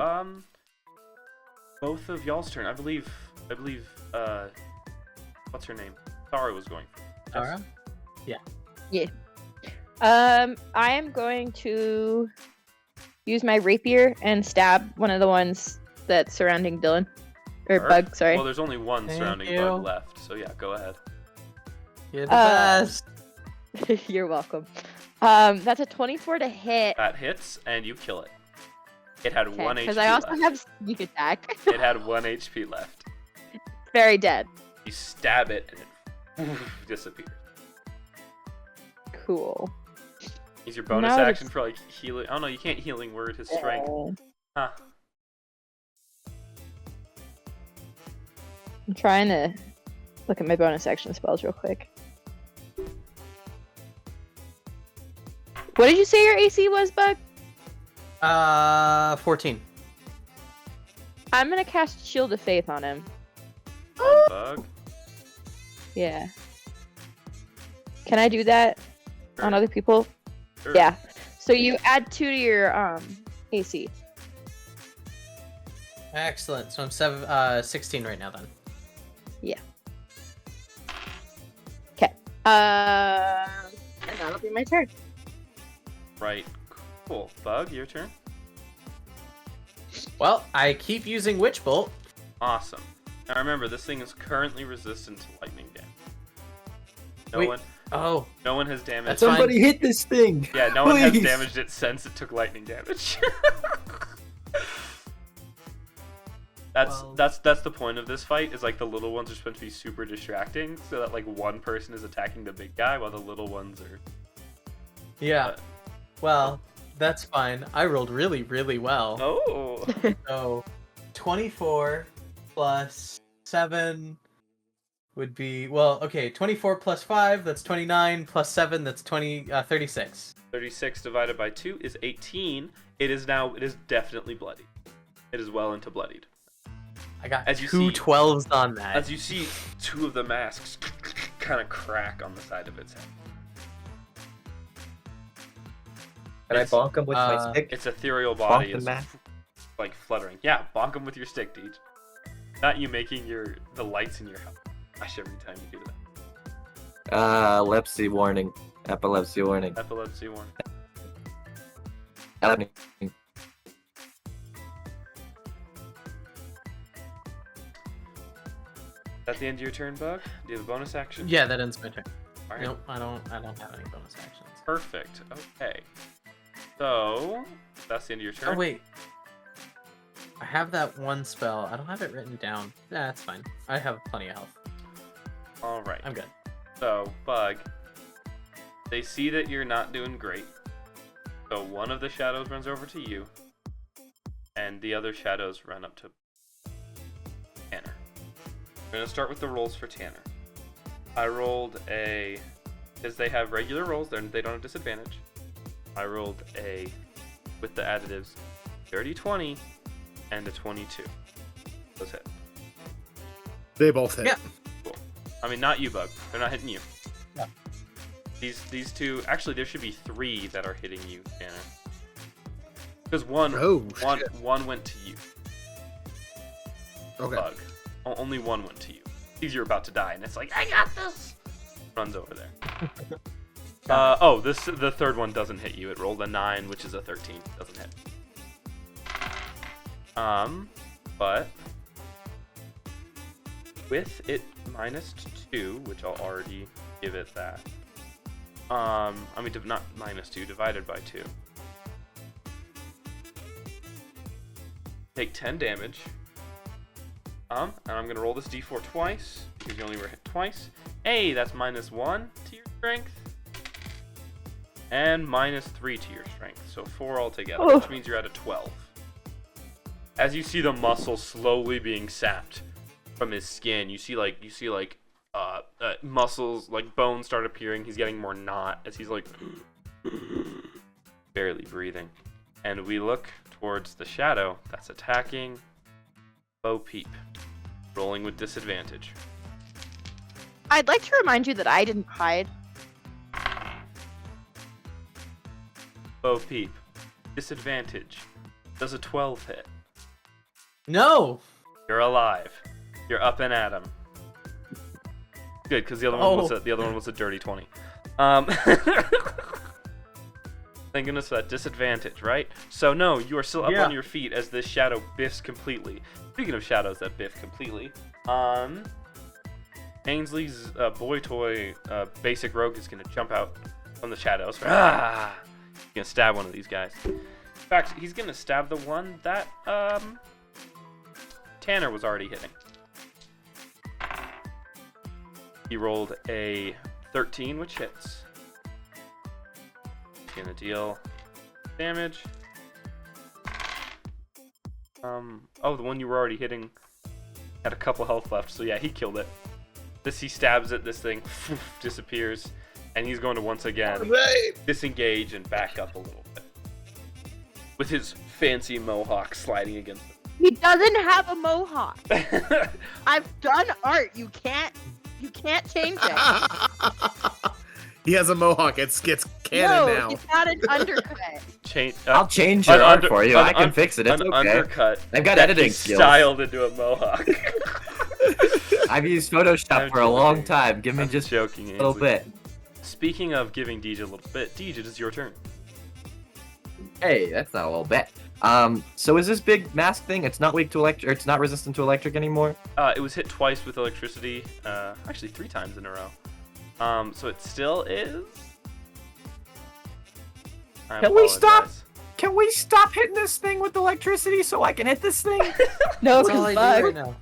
both of y'all's turn. I believe what's her name? Tara was going for. Tara? I am going to use my rapier and stab one of the ones that's surrounding Dylan. Or Her? Bug, sorry. Well, there's only one Thank surrounding you. Bug left, so yeah, go ahead. You're the best. You're welcome. That's a 24 to hit. That hits, and you kill it. It had 1 HP Because I also left. have sneak attack. It had 1 HP left. Very dead. You stab it, and it disappears. Cool. Use your bonus Now action it's- for like healing. Oh no, you can't healing word his strength. Huh. I'm trying to look at my bonus action spells real quick. What did you say your AC was, Bug? 14. I'm gonna cast Shield of Faith on him. On Bug. Yeah. Can I do that on Sure, other people? sure. Yeah. So you add 2 to your AC. Excellent. So I'm 16 right now then. Okay. And that'll be my turn. Right. Cool. Bug, your turn. Well, I keep using Witch Bolt. Awesome. Now remember, this thing is currently resistant to lightning damage. Wait. Oh, No one has damaged. That's fine. Somebody hit this thing. Yeah, no one has Please. damaged it since it took lightning damage. Well- That's the point of this fight. Is like the little ones are supposed to be super distracting, so that like one person is attacking the big guy while the little ones are. yeah. Well, that's fine. I rolled really, really well. Oh. So 24 plus 7 would be, well, okay, 24 plus 5, that's 29, plus 7, that's 36. 36 divided by 2 is 18. It is definitely bloody. It is well into bloodied. I got As you two see- 12s on that. As you see, 2 of the masks kind of crack on the side of its head. Can I It's- bonk him with my stick? It's ethereal Bonk body the is man. like fluttering. Yeah, bonk him with your stick, Deej. Not you making the lights in your house flash every time you do that. Epilepsy warning. Epilepsy warning. Epilepsy warning. Is that the end of your turn, Bug? Do you have a bonus action? Yeah, that ends my turn. All right. Nope, I don't have any bonus actions. Perfect. Okay. So that's the end of your turn. Oh wait. I have that one spell. I don't have it written down. Nah, that's fine. I have plenty of health. All right. I'm good. So, Bug, they see that you're not doing great. So one of the shadows runs over to you, and the other shadows run up to Tanner. We're gonna start with the rolls for Tanner. I rolled a, because they have regular rolls, they don't have disadvantage. I rolled a, with the additives, dirty 20 and a 22. Those hit. They both hit. Yeah. Cool. I mean, not you, Bug. They're not hitting you. Yeah. These two, actually, there should be 3 that are hitting you, Tanner. Because one went to you. Okay. Bug. Only one went to you. Because you're about to die, and it's like, I got this! Runs over there. The third one doesn't hit you. It rolled a 9, which is a 13. Doesn't hit. But with it -2, which I'll already give it that. I mean, not -2, divided by 2. Take 10 damage. And I'm gonna roll this d4 twice, because you only were hit twice. Hey, that's -1 to your strength. And -3 to your strength, so 4 altogether, which means you're at a 12. As you see the muscle slowly being sapped from his skin, you see muscles, like bones start appearing. He's getting more knot as he's like barely breathing. And we look towards the shadow that's attacking Bo Peep, rolling with disadvantage. I'd like to remind you that I didn't hide. Bo Peep, disadvantage. Does a 12 hit? No! You're alive. You're up and at him. Good, because the other one was a dirty 20. Thank goodness for that disadvantage, right? So no, you are still up on your feet as this shadow biffs completely. Speaking of shadows that biff completely, Ainsley's boy toy basic rogue is gonna jump out from the shadows. He's gonna stab one of these guys. In fact, he's gonna stab the one that Tanner was already hitting. He rolled a 13, which hits. He's gonna deal damage. The one you were already hitting had a couple health left, so yeah, he killed it. He stabs it, this thing disappears, and he's going to once again disengage and back up a little bit. With his fancy mohawk sliding against him. He doesn't have a mohawk. I've done art. You can't change it. He has a mohawk. It's canon now. No, it's not an undercut. I'll change your art for you. I can fix it. It's an okay. Undercut. I've got editing skills. Styled into a mohawk. I've used Photoshop for a long time. Give me just joking, a little bit. Speaking of giving Deej a little bit, Deej, it is your turn. Hey, that's not a little bit. So is this big mask thing? It's not weak to electric. It's not resistant to electric anymore. It was hit twice with electricity. Actually 3 times in a row. So it still is. Can we stop? Can we stop hitting this thing with electricity so I can hit this thing? No, That's all I because do right now.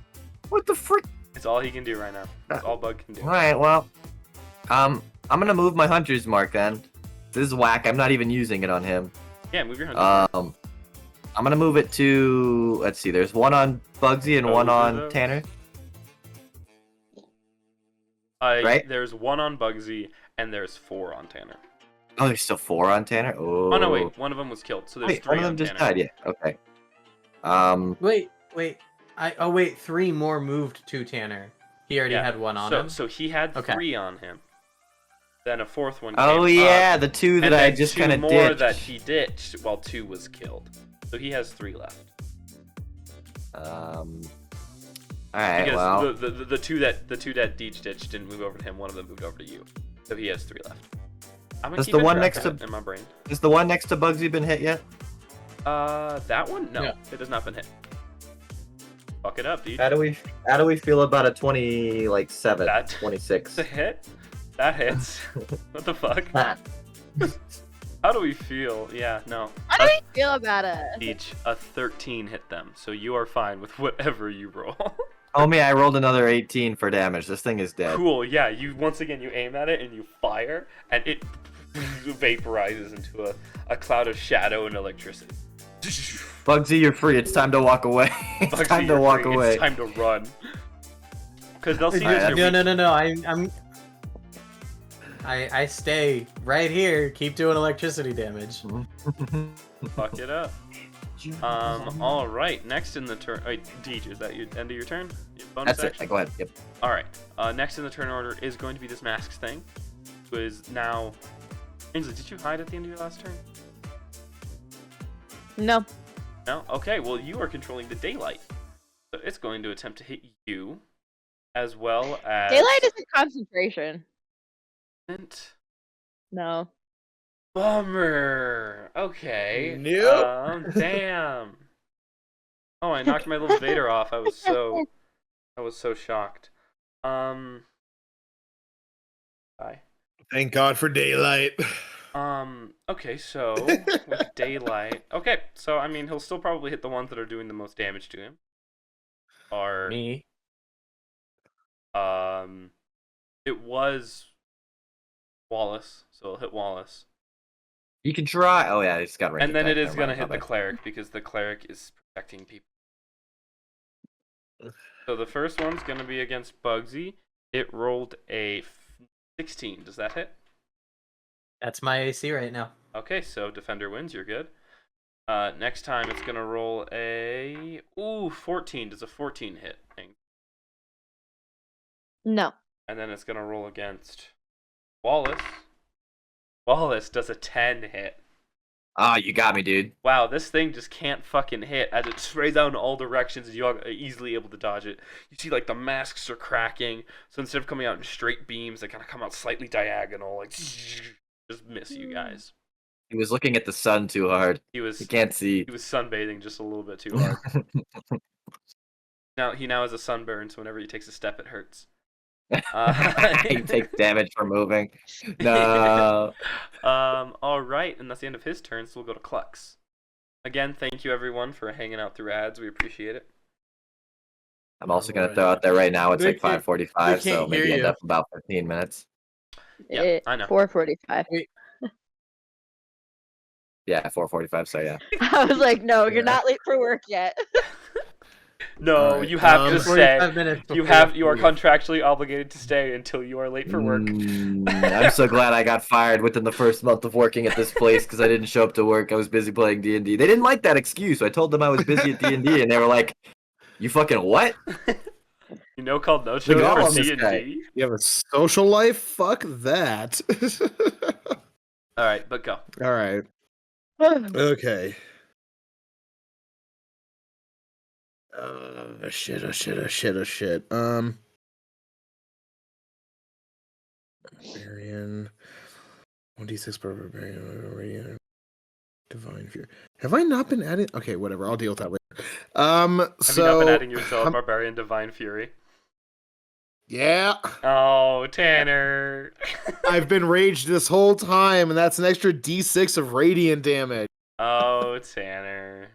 What the frick? It's all he can do right now. It's all Bug can do. Alright, well, I'm gonna move my hunter's mark then. This is whack. I'm not even using it on him. Yeah, move your hunter. I'm gonna move it to. Let's see. There's one on Bugsy and one on those? Tanner. Right? There's 1 on Bugsy and there's 4 on Tanner. Oh, there's still 4 on Tanner. Oh no, wait. One of them was killed, so there's wait, 3 one of on them just Tanner. died. Yeah. Okay. Wait. Wait, 3 more moved to Tanner. He already had 1 on him. So he had 3 on him. Then a fourth one. Oh came yeah, up, the two that and I then just two kind of more ditched. that he ditched while 2 was killed. So he has 3 left. All right. Because Well, the two that Deej ditched didn't move over to him. One of them moved over to you. So he has 3 left. I'm gonna Does keep the one track next of to- it in my brain. is the one next to Bugsy been hit yet? That one? No, No. it has not been hit. Fuck it up, Deej. How do we feel about a 27, That- 26? It's a hit. That hits. What the fuck? How do we feel? Yeah, no. How do we feel about it? Each a 13 hit them, so you are fine with whatever you roll. Homie, I rolled another 18 for damage. This thing is dead. Cool. Yeah, you once again you aim at it and you fire, and it vaporizes into a cloud of shadow and electricity. Bugsy, you're free. It's time to walk away. It's Bugsy, time to you're walk free. away. It's time to run. Because they'll see you Alright, as you're No. weak. I stay right here. Keep doing electricity damage. Fuck it up. All right. Next in the turn. Wait, Deej, is that your end of your turn? Your bonus That's it. action? Go ahead. Yep. All right. Next in the turn order is going to be this masks thing, who is now. Ainsley, did you hide at the end of your last turn? No. No. Okay. Well, you are controlling the daylight, so it's going to attempt to hit you, as well as Daylight isn't concentration. No. Bummer. Okay. Nope. Damn. Oh, I knocked my little Vader off. I was so shocked. Bye. Thank God for daylight. Okay, so with daylight. Okay, so I mean he'll still probably hit the ones that are doing the most damage to him. Or Me. it was Wallace, so it'll hit Wallace. You can try. Oh yeah, it's got range And then attack. it is Never gonna mind, hit my the bad. cleric because the cleric is protecting people. So the first one's gonna be against Bugsy. It rolled a 16. Does that hit? That's my AC right now. Okay, so defender wins. You're good. Next time it's gonna roll a 14. Does a 14 hit? No. And then it's gonna roll against Wallace. Wallace does a 10 hit. Ah, you got me, dude. Wow, this thing just can't fucking hit as it sprays out in all directions and you're easily able to dodge it. You see, like, the masks are cracking, so instead of coming out in straight beams, they kind of come out slightly diagonal, like, just miss you guys. He was looking at the sun too hard. He was He can't see. he was sunbathing just a little bit too hard. He now has a sunburn, so whenever he takes a step, it hurts. He takes damage for moving. No. All right, and that's the end of his turn, so we'll go to Klux. Again, thank you everyone for hanging out through ads. We appreciate it. I'm also gonna throw out there right now. It's They like can't- 5:45, they so can't maybe hear end you. up about 15 minutes. Yeah, I know. 4:45. Yeah, 4:45. So yeah. I was like, no, you're Yeah. not late for work yet. No, Alright, you have to stay. 45 minutes You before are leave. contractually obligated to stay until you are late for work. I'm so glad I got fired within the first month of working at this place because I didn't show up to work. I was busy playing D&D. They didn't like that excuse. I told them I was busy at D&D, and they were like, "You fucking what?" You know, called no They show got for on this guy. C&D. You have a social life? Fuck that. All right, but go. All right. Okay. Shit. Barbarian. 1d6 per barbarian. Divine Fury. Have I not been adding? Okay, whatever. I'll deal with that later. Have you not So been adding yourself hum- Barbarian Divine Fury? yeah, Oh, Tanner. I've been raged this whole time, and that's an extra d6 of radiant damage. Oh, Tanner.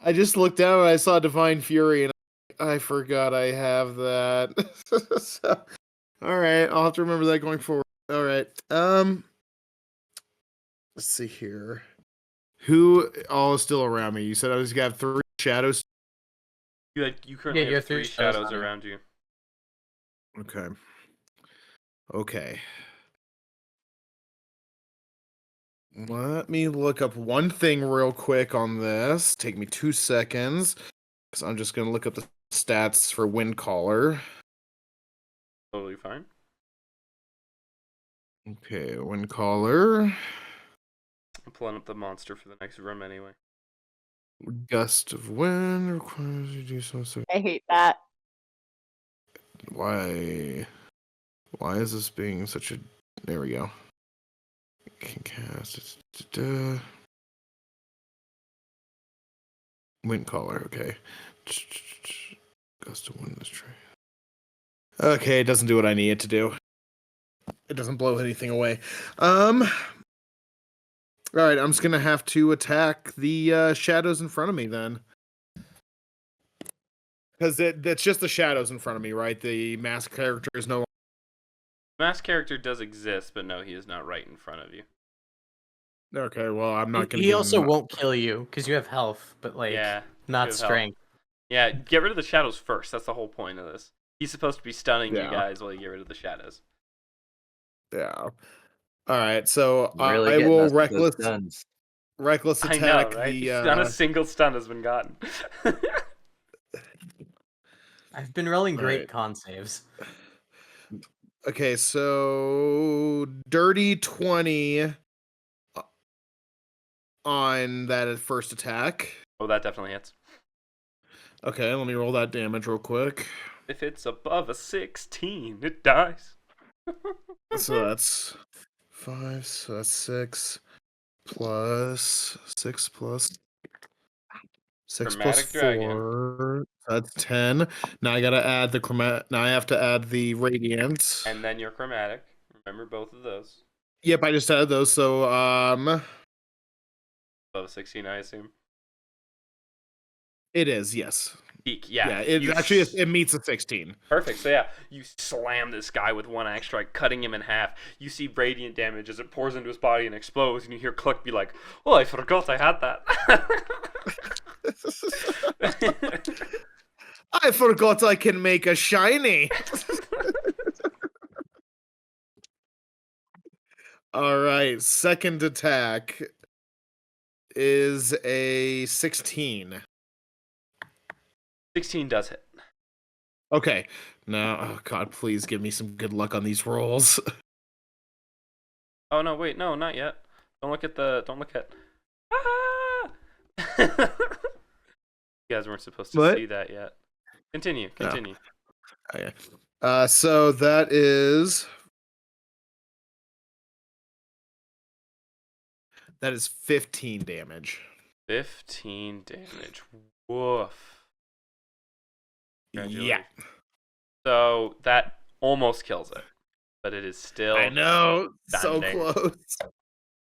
I just looked down and I saw Divine Fury, and I forgot I have that. So, all right, I'll have to remember that going forward. All right. Let's see here. Who all is still around me? You said I was gonna have 3 shadows. You currently you have have 3 three shadows shadows on you. around you. Okay. Let me look up one thing real quick on this. Take me 2 seconds. Because I'm just going to look up the stats for Windcaller. Totally fine. Okay, wind caller. I'm pulling up the monster for the next room anyway. Gust of wind requires you to do something. I hate that. Why? Why is this being such a? There we go. Can cast. Wind caller. Okay. Gust of wind is true. Okay, it doesn't do what I need it to do. It doesn't blow anything away. All right, I'm just gonna have to attack the shadows in front of me then, because it's just the shadows in front of me, right? The masked character is no. Masked character does exist, but no, he is not right in front of you. Okay, well, I'm not gonna. He give also him... won't kill you because you have health, but like Yeah, not you have strength. Yeah, get rid of the shadows first. That's the whole point of this. He's supposed to be stunning you Yeah. guys while you get rid of the shadows. Yeah. All right, so Really I getting will us with those stuns. reckless I attack know, right? the. Not a single stun has been gotten. I've been rolling great Right. con saves. Okay, so dirty 20 on that first attack. Oh, that definitely hits. Okay, let me roll that damage real quick. If it's above a 16, it dies. So that's 5, so that's 6 plus 6 plus 6 plus Chromatic dragon. 4. That's 10. Now I gotta add the now I have to add the radiant. And then your chromatic. Remember both of those. Yep, I just added those. So Above a 16, I assume. it is, yes. Peak, yeah. Yeah, it actually it meets a 16. Perfect. So yeah, you slam this guy with one axe strike, cutting him in half. You see radiant damage as it pours into his body and explodes, and you hear Cluck be like, "Oh, I forgot I had that." I forgot I can make a shiny. All right, second attack is a 16. 16 does hit. Okay. Now, oh god, please give me some good luck on these rolls. Oh no, wait, no, not yet. Don't look at. Ah! You guys weren't supposed to What? see that yet. Continue. Okay. So that is 15 damage. 15 damage. Woof. Yeah. Congratulations. So that almost kills it, but it is still. I know. So stunning. close.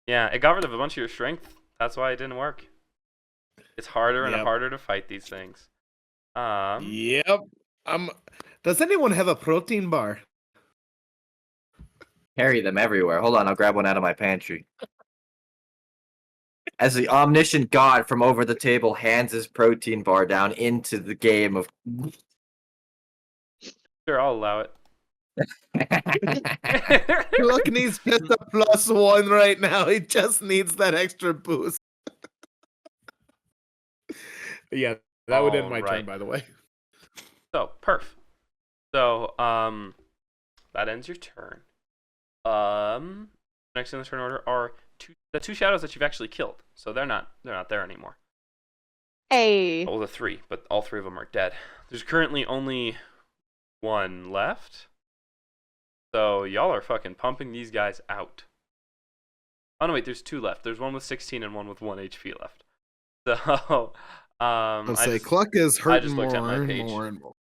Yeah, it got rid of a bunch of your strength. That's why it didn't work. It's harder and Yep. harder to fight these things. Yep. Does anyone have a protein bar? Carry them everywhere. Hold on, I'll grab one out of my pantry. As the omniscient god from over the table hands his protein bar down into the game of. Sure, I'll allow it. Look, needs just a +1 right now. He just needs that extra boost. Yeah, that would end my turn, Alright. by the way. So, perf. So, that ends your turn. Next in the turn order are the two shadows that you've actually killed. So they're not there anymore. Hey. Well, the three, but all three of them are dead. There's currently only one left. So y'all are fucking pumping these guys out. Oh no, wait, there's two left. There's one with 16 and one with 1 HP left. So, I'll say Cluck is hurting just looked at my more and page. more and more.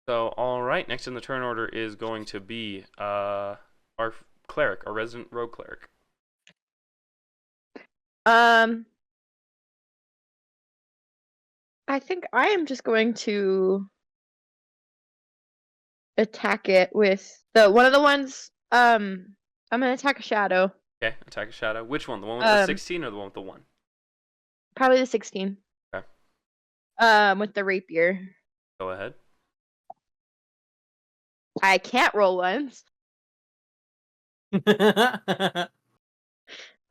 So, all right, next in the turn order is going to be our cleric, our resident rogue cleric. I think I am just going to attack it with one of the ones. I'm gonna attack a shadow. Okay, attack a shadow. Which one? The one with the 16 or the one with the 1? Probably the 16. Okay. With the rapier. Go ahead. I can't roll ones.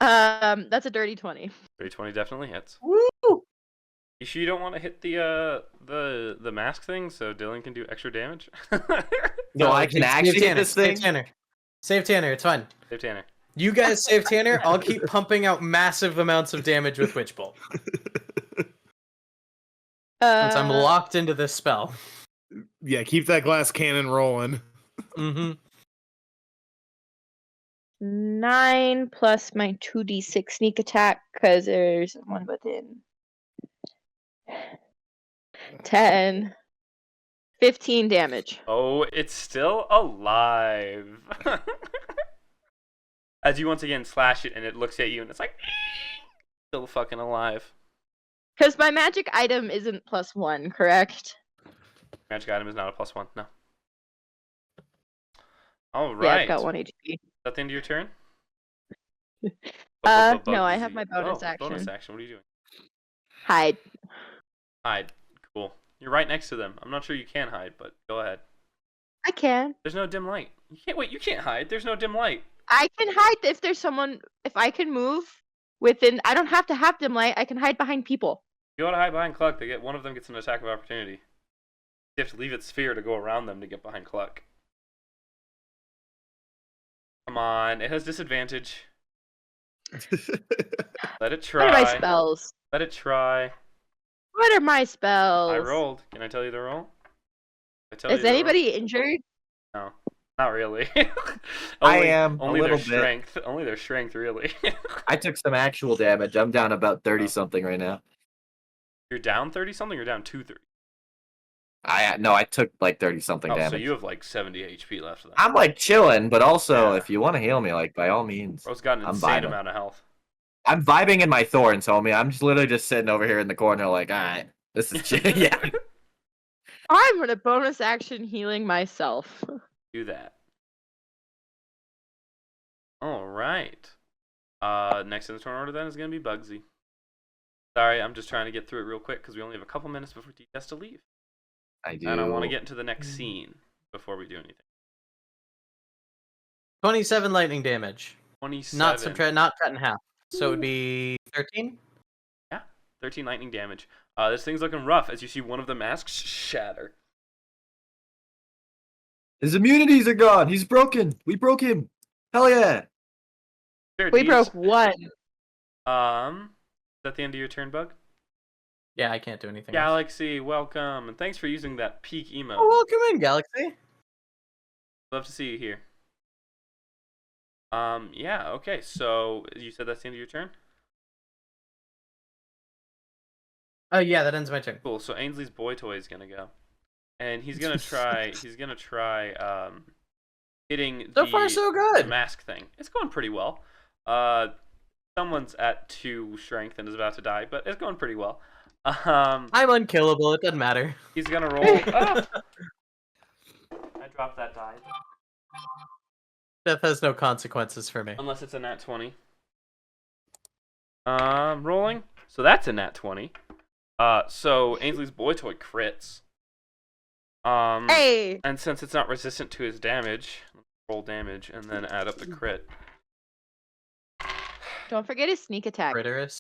That's a dirty 20. Dirty 20 definitely hits. Woo! You sure you don't want to hit the mask thing so Dylan can do extra damage? No, I can actually hit this thing. Tanner. Save Tanner. It's fine. Save Tanner. You guys save Tanner. I'll keep pumping out massive amounts of damage with Witch Bolt. Since I'm locked into this spell. Yeah, keep that glass cannon rolling. Mm-hmm. 9 plus my 2d6 sneak attack because there's one within. 10. 15 damage. Oh, it's still alive. As you once again slash it and it looks at you and it's like, still fucking alive. Because my magic item isn't +1, correct? Magic item is not a +1, no. All Yeah, right. I've got 1 HP. Is that the end of your turn? No, I have my bonus action. Bonus action. What are you doing? Hide. Hide. Cool. You're right next to them. I'm not sure you can hide, but go ahead. I can. There's no dim light. You can't wait. You can't hide. There's no dim light. I can hide if there's someone. If I can move within. I don't have to have dim light. I can hide behind people. You want to hide behind Cluck. One of them gets an attack of opportunity. You have to leave its sphere to go around them to get behind Cluck. Come on. It has disadvantage. Let it try. What are my spells? Let it try. What are my spells? I rolled. Can I tell you the roll? Is anybody injured? No, not really. I am, only a their little bit. strength. Only their strength, really. I took some actual damage. I'm down about 30 something right now. You're down 30 something. You're down 230. I took like 30 something damage. So you have like 70 HP left of that. I'm like chilling, but also Yeah. if you want to heal me, like by all means. Bro's got an I'm insane vibing. amount of health. I'm vibing in my thorns, homie. I'm just literally just sitting over here in the corner, like, all right, this is chill. Yeah. I'm gonna bonus action healing myself. Do that. All right. Next in the turn order then is gonna be Bugsy. Sorry, I'm just trying to get through it real quick because we only have a couple minutes before T has to leave, I do. and I want to get into the next scene before we do anything. 27 lightning damage. 27. Not cut in half. So it would be 13? 13 lightning damage. This thing's looking rough as you see one of the masks shatter. His immunities are gone. He's broken. We broke him. Hell yeah. Sure, We Deej. broke one. Is that the end of your turn, Bug? Yeah, I can't do anything else. Galaxy, welcome, and thanks for using that peak emote. Oh, welcome in, Galaxy. Love to see you here. Yeah, okay, so you said that's the end of your turn? Oh, yeah, that ends my turn. Cool, so Ainsley's boy toy is gonna go. And he's gonna try hitting So far, so good. the mask thing. It's going pretty well. Someone's at 2 strength and is about to die, but it's going pretty well. I'm unkillable. It doesn't matter. He's gonna roll. I dropped that die. Death has no consequences for me. Unless it's a nat 20. Rolling. So that's a nat 20. So Ainsley's boy toy crits. Hey! And since it's not resistant to his damage, roll damage and then add up the crit. Don't forget his sneak attack. Critterus.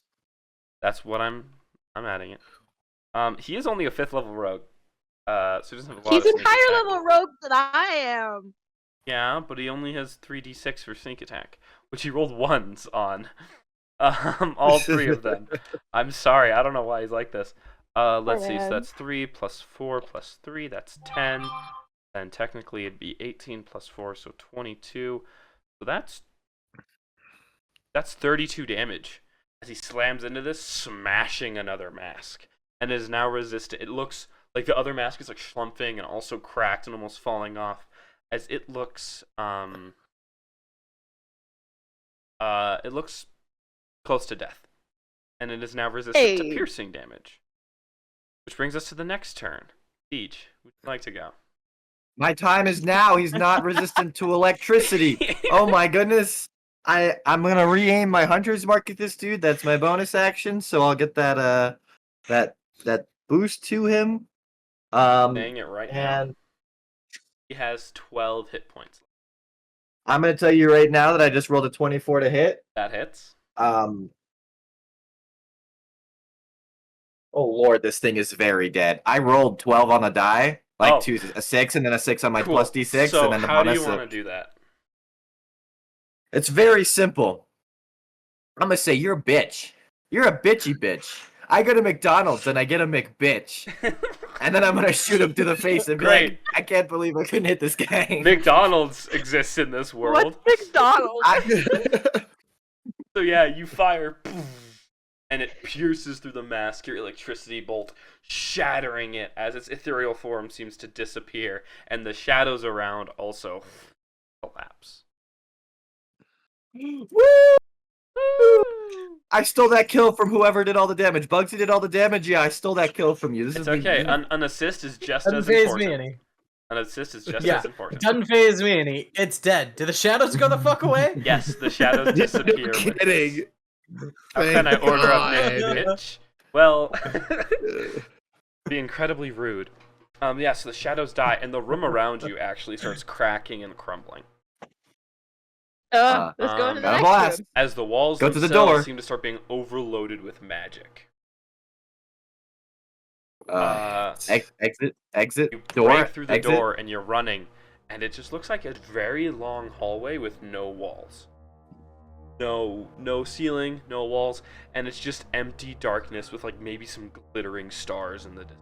That's what I'm adding it. He is only a 5th level rogue. So he doesn't have a lot He's of a sneak higher attack. level rogue than I am. Yeah, but he only has 3d6 for sneak attack, which he rolled 1s on. All 3 of them. I'm sorry, I don't know why he's like this. Let's see, so man. that's 3 plus 4 plus 3, that's 10. And technically it'd be 18 plus 4, so 22. So that's 32 damage as he slams into this, smashing another mask. And is now resistant. It looks like the other mask is like schlumping and also cracked and almost falling off. As it looks close to death. And it is now resistant to Hey. piercing damage. Which brings us to the next turn. Siege, would you like to go? My time is now. He's not resistant to electricity. Oh my goodness. I'm gonna re-aim my hunter's mark at this dude. That's my bonus action, so I'll get that that boost to him. Saying it right now. And He has 12 hit points. I'm gonna tell you right now that I just rolled a 24 to hit. That hits. Oh lord, this thing is very dead. I rolled 12 on a die, like Oh. a 6, and then a 6 on my Cool. plus d6, So and then the how do bonus. you want to do that? It's very simple. I'm gonna say you're a bitch. You're a bitchy bitch. I go to McDonald's and I get a McBitch. And then I'm gonna shoot him through the face and be Great. like, I can't believe I couldn't hit this guy. McDonald's exists in this world. What's McDonald's? So yeah, you fire, and it pierces through the mask, your electricity bolt shattering it as its ethereal form seems to disappear, and the shadows around also collapse. Woo! I stole that kill from whoever did all the damage. Bugsy did all the damage. Yeah, I stole that kill from you. This It's is okay. An assist is just Doesn't as phase important. me any. An assist is just Yeah. as important. Doesn't phase me any. It's dead. Do the shadows go the fuck away? Yes, the shadows disappear. No with kidding. this. How can I order a God. bitch? Well, be incredibly rude. Yeah, so the shadows die, and the room around you actually starts cracking and crumbling. Let's go into the got a next blast. room. As the walls Go to the themselves door. seem to start being overloaded with magic. Exit, You door, break through the exit. door, and you're running, and it just looks like a very long hallway with no walls. No ceiling, no walls, and it's just empty darkness with like maybe some glittering stars in the distance.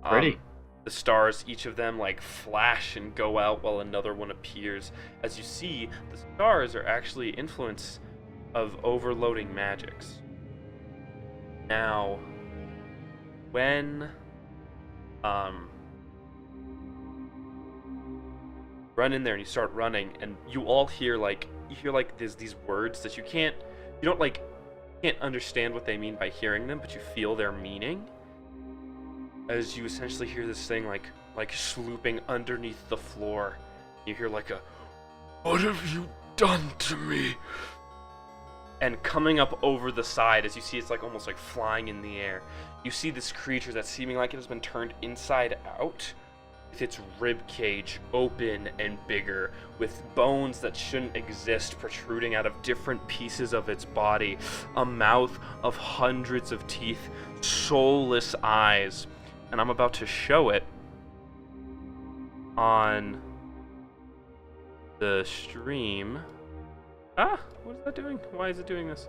Pretty. The stars, each of them like flash and go out while another one appears. As you see, the stars are actually influence of overloading magics. Now, when run in there and you start running, and you all hear like there's these words that you can't understand what they mean by hearing them, but you feel their meaning. As you essentially hear this thing like slooping underneath the floor. You hear like a, "What have you done to me?" And coming up over the side, as you see it's like almost like flying in the air, you see this creature that's seeming like it has been turned inside out, with its rib cage open and bigger, with bones that shouldn't exist protruding out of different pieces of its body, a mouth of hundreds of teeth, soulless eyes. And I'm about to show it on the stream. What is that doing? Why is it doing this?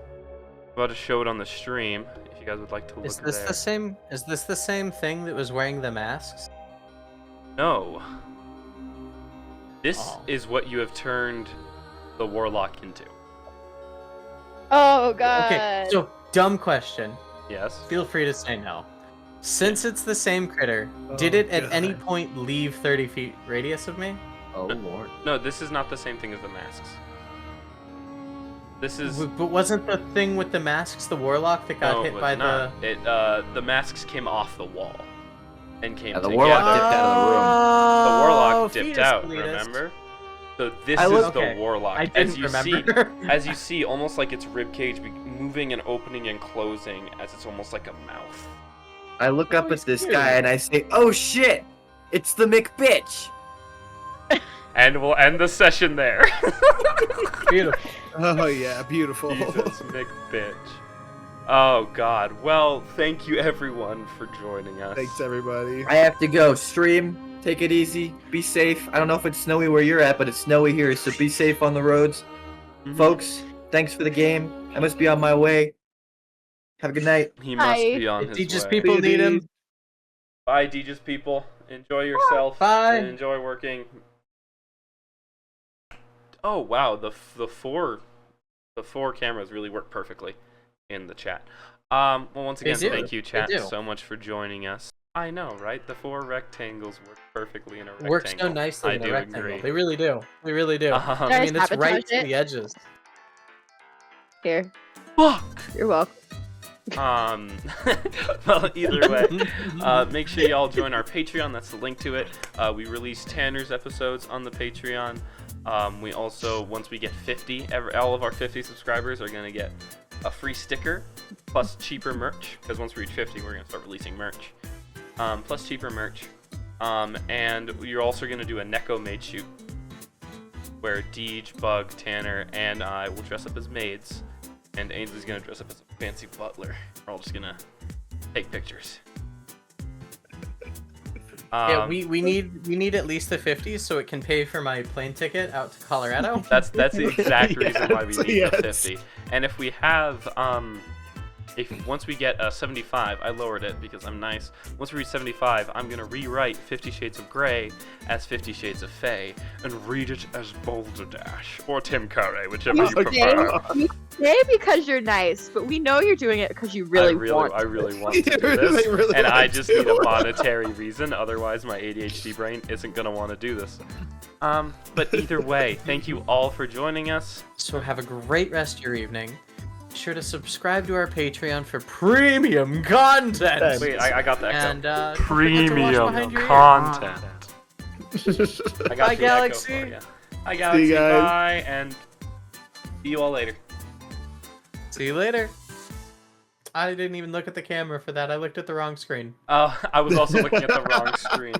I'm about to show it on the stream. If you guys would like to look Is this there. the same? Is this the same thing that was wearing the masks? No. This Oh. is what you have turned the warlock into. Oh god. Okay, so dumb question. Yes. Feel free to say no. Since it's the same critter, did it at any point leave 30 feet radius of me? Oh lord. No, this is not the same thing as the masks. This is But wasn't the thing with the masks the warlock that got no, hit it was by not. The masks came off the wall and came Yeah, the together. warlock dipped out of the room. The Oh, warlock dipped fetus out, elitist. remember? So this I is look- the Okay, warlock. I didn't remember. As you see, almost like its rib cage moving and opening and closing, as it's almost like a mouth. I look up he's at this cute. guy and I say, "Oh shit! It's the McBitch." And we'll end the session there. Beautiful. Oh yeah, beautiful. Jesus, McBitch. Oh God. Well, thank you everyone for joining us. Thanks everybody. I have to go. Stream. Take it easy. Be safe. I don't know if it's snowy where you're at, but it's snowy here, so be safe on the roads. Mhm. Folks, thanks for the game. I must be on my way. Have a good night. He must Hi. be on his Teaches way. people need him. Bye, Deeja's people. Enjoy yourself. Bye. And enjoy working. Oh wow, the four cameras really work perfectly in the chat. Well, once They again, do. thank you, They chat, do. so much for joining us. I know, right? The four rectangles work perfectly in a rectangle. Works so nicely I in a do rectangle. agree. They really do. They really do. Uh-huh. I Guys, mean, it's right sabotage to it. the edges. Here. Fuck. You're welcome. Well, either way, make sure y'all join our Patreon. That's the link to it. We release Tanner's episodes on the Patreon. We also, once we get 50, all of our 50 subscribers are going to get a free sticker plus cheaper merch, because once we reach 50, we're going to start releasing merch. Plus cheaper merch. And you're also going to do a Neko maid shoot, where Deej, Bug, Tanner, and I will dress up as maids, and Ainsley's going to dress up as a fancy butler. We're all just going to take pictures. Yeah, we need at least the 50 so it can pay for my plane ticket out to Colorado. That's the exact reason why we Yes, need the yes. 50. And if we have once we get 75, I lowered it because I'm nice. Once we reach 75, I'm gonna rewrite 50 Shades of Grey as 50 Shades of Fae and read it as Balderdash or Tim Curry, whichever you prefer. You say because you're nice, but we know you're doing it because you really want. I really want to do They this, really and I want just to. need a monetary reason. Otherwise, my ADHD brain isn't gonna want to do this. But either way, thank you all for joining us. So have a great rest of your evening. Be sure to subscribe to our Patreon for premium content. Wait, I got that. And don't forget to watch Premium behind your ear. content. I got Bye, the Galaxy. echo for ya. Hi, Galaxy. guys. Bye, and see you all later. See you later. I didn't even look at the camera for that. I looked at the wrong screen. I was also looking at the wrong screen.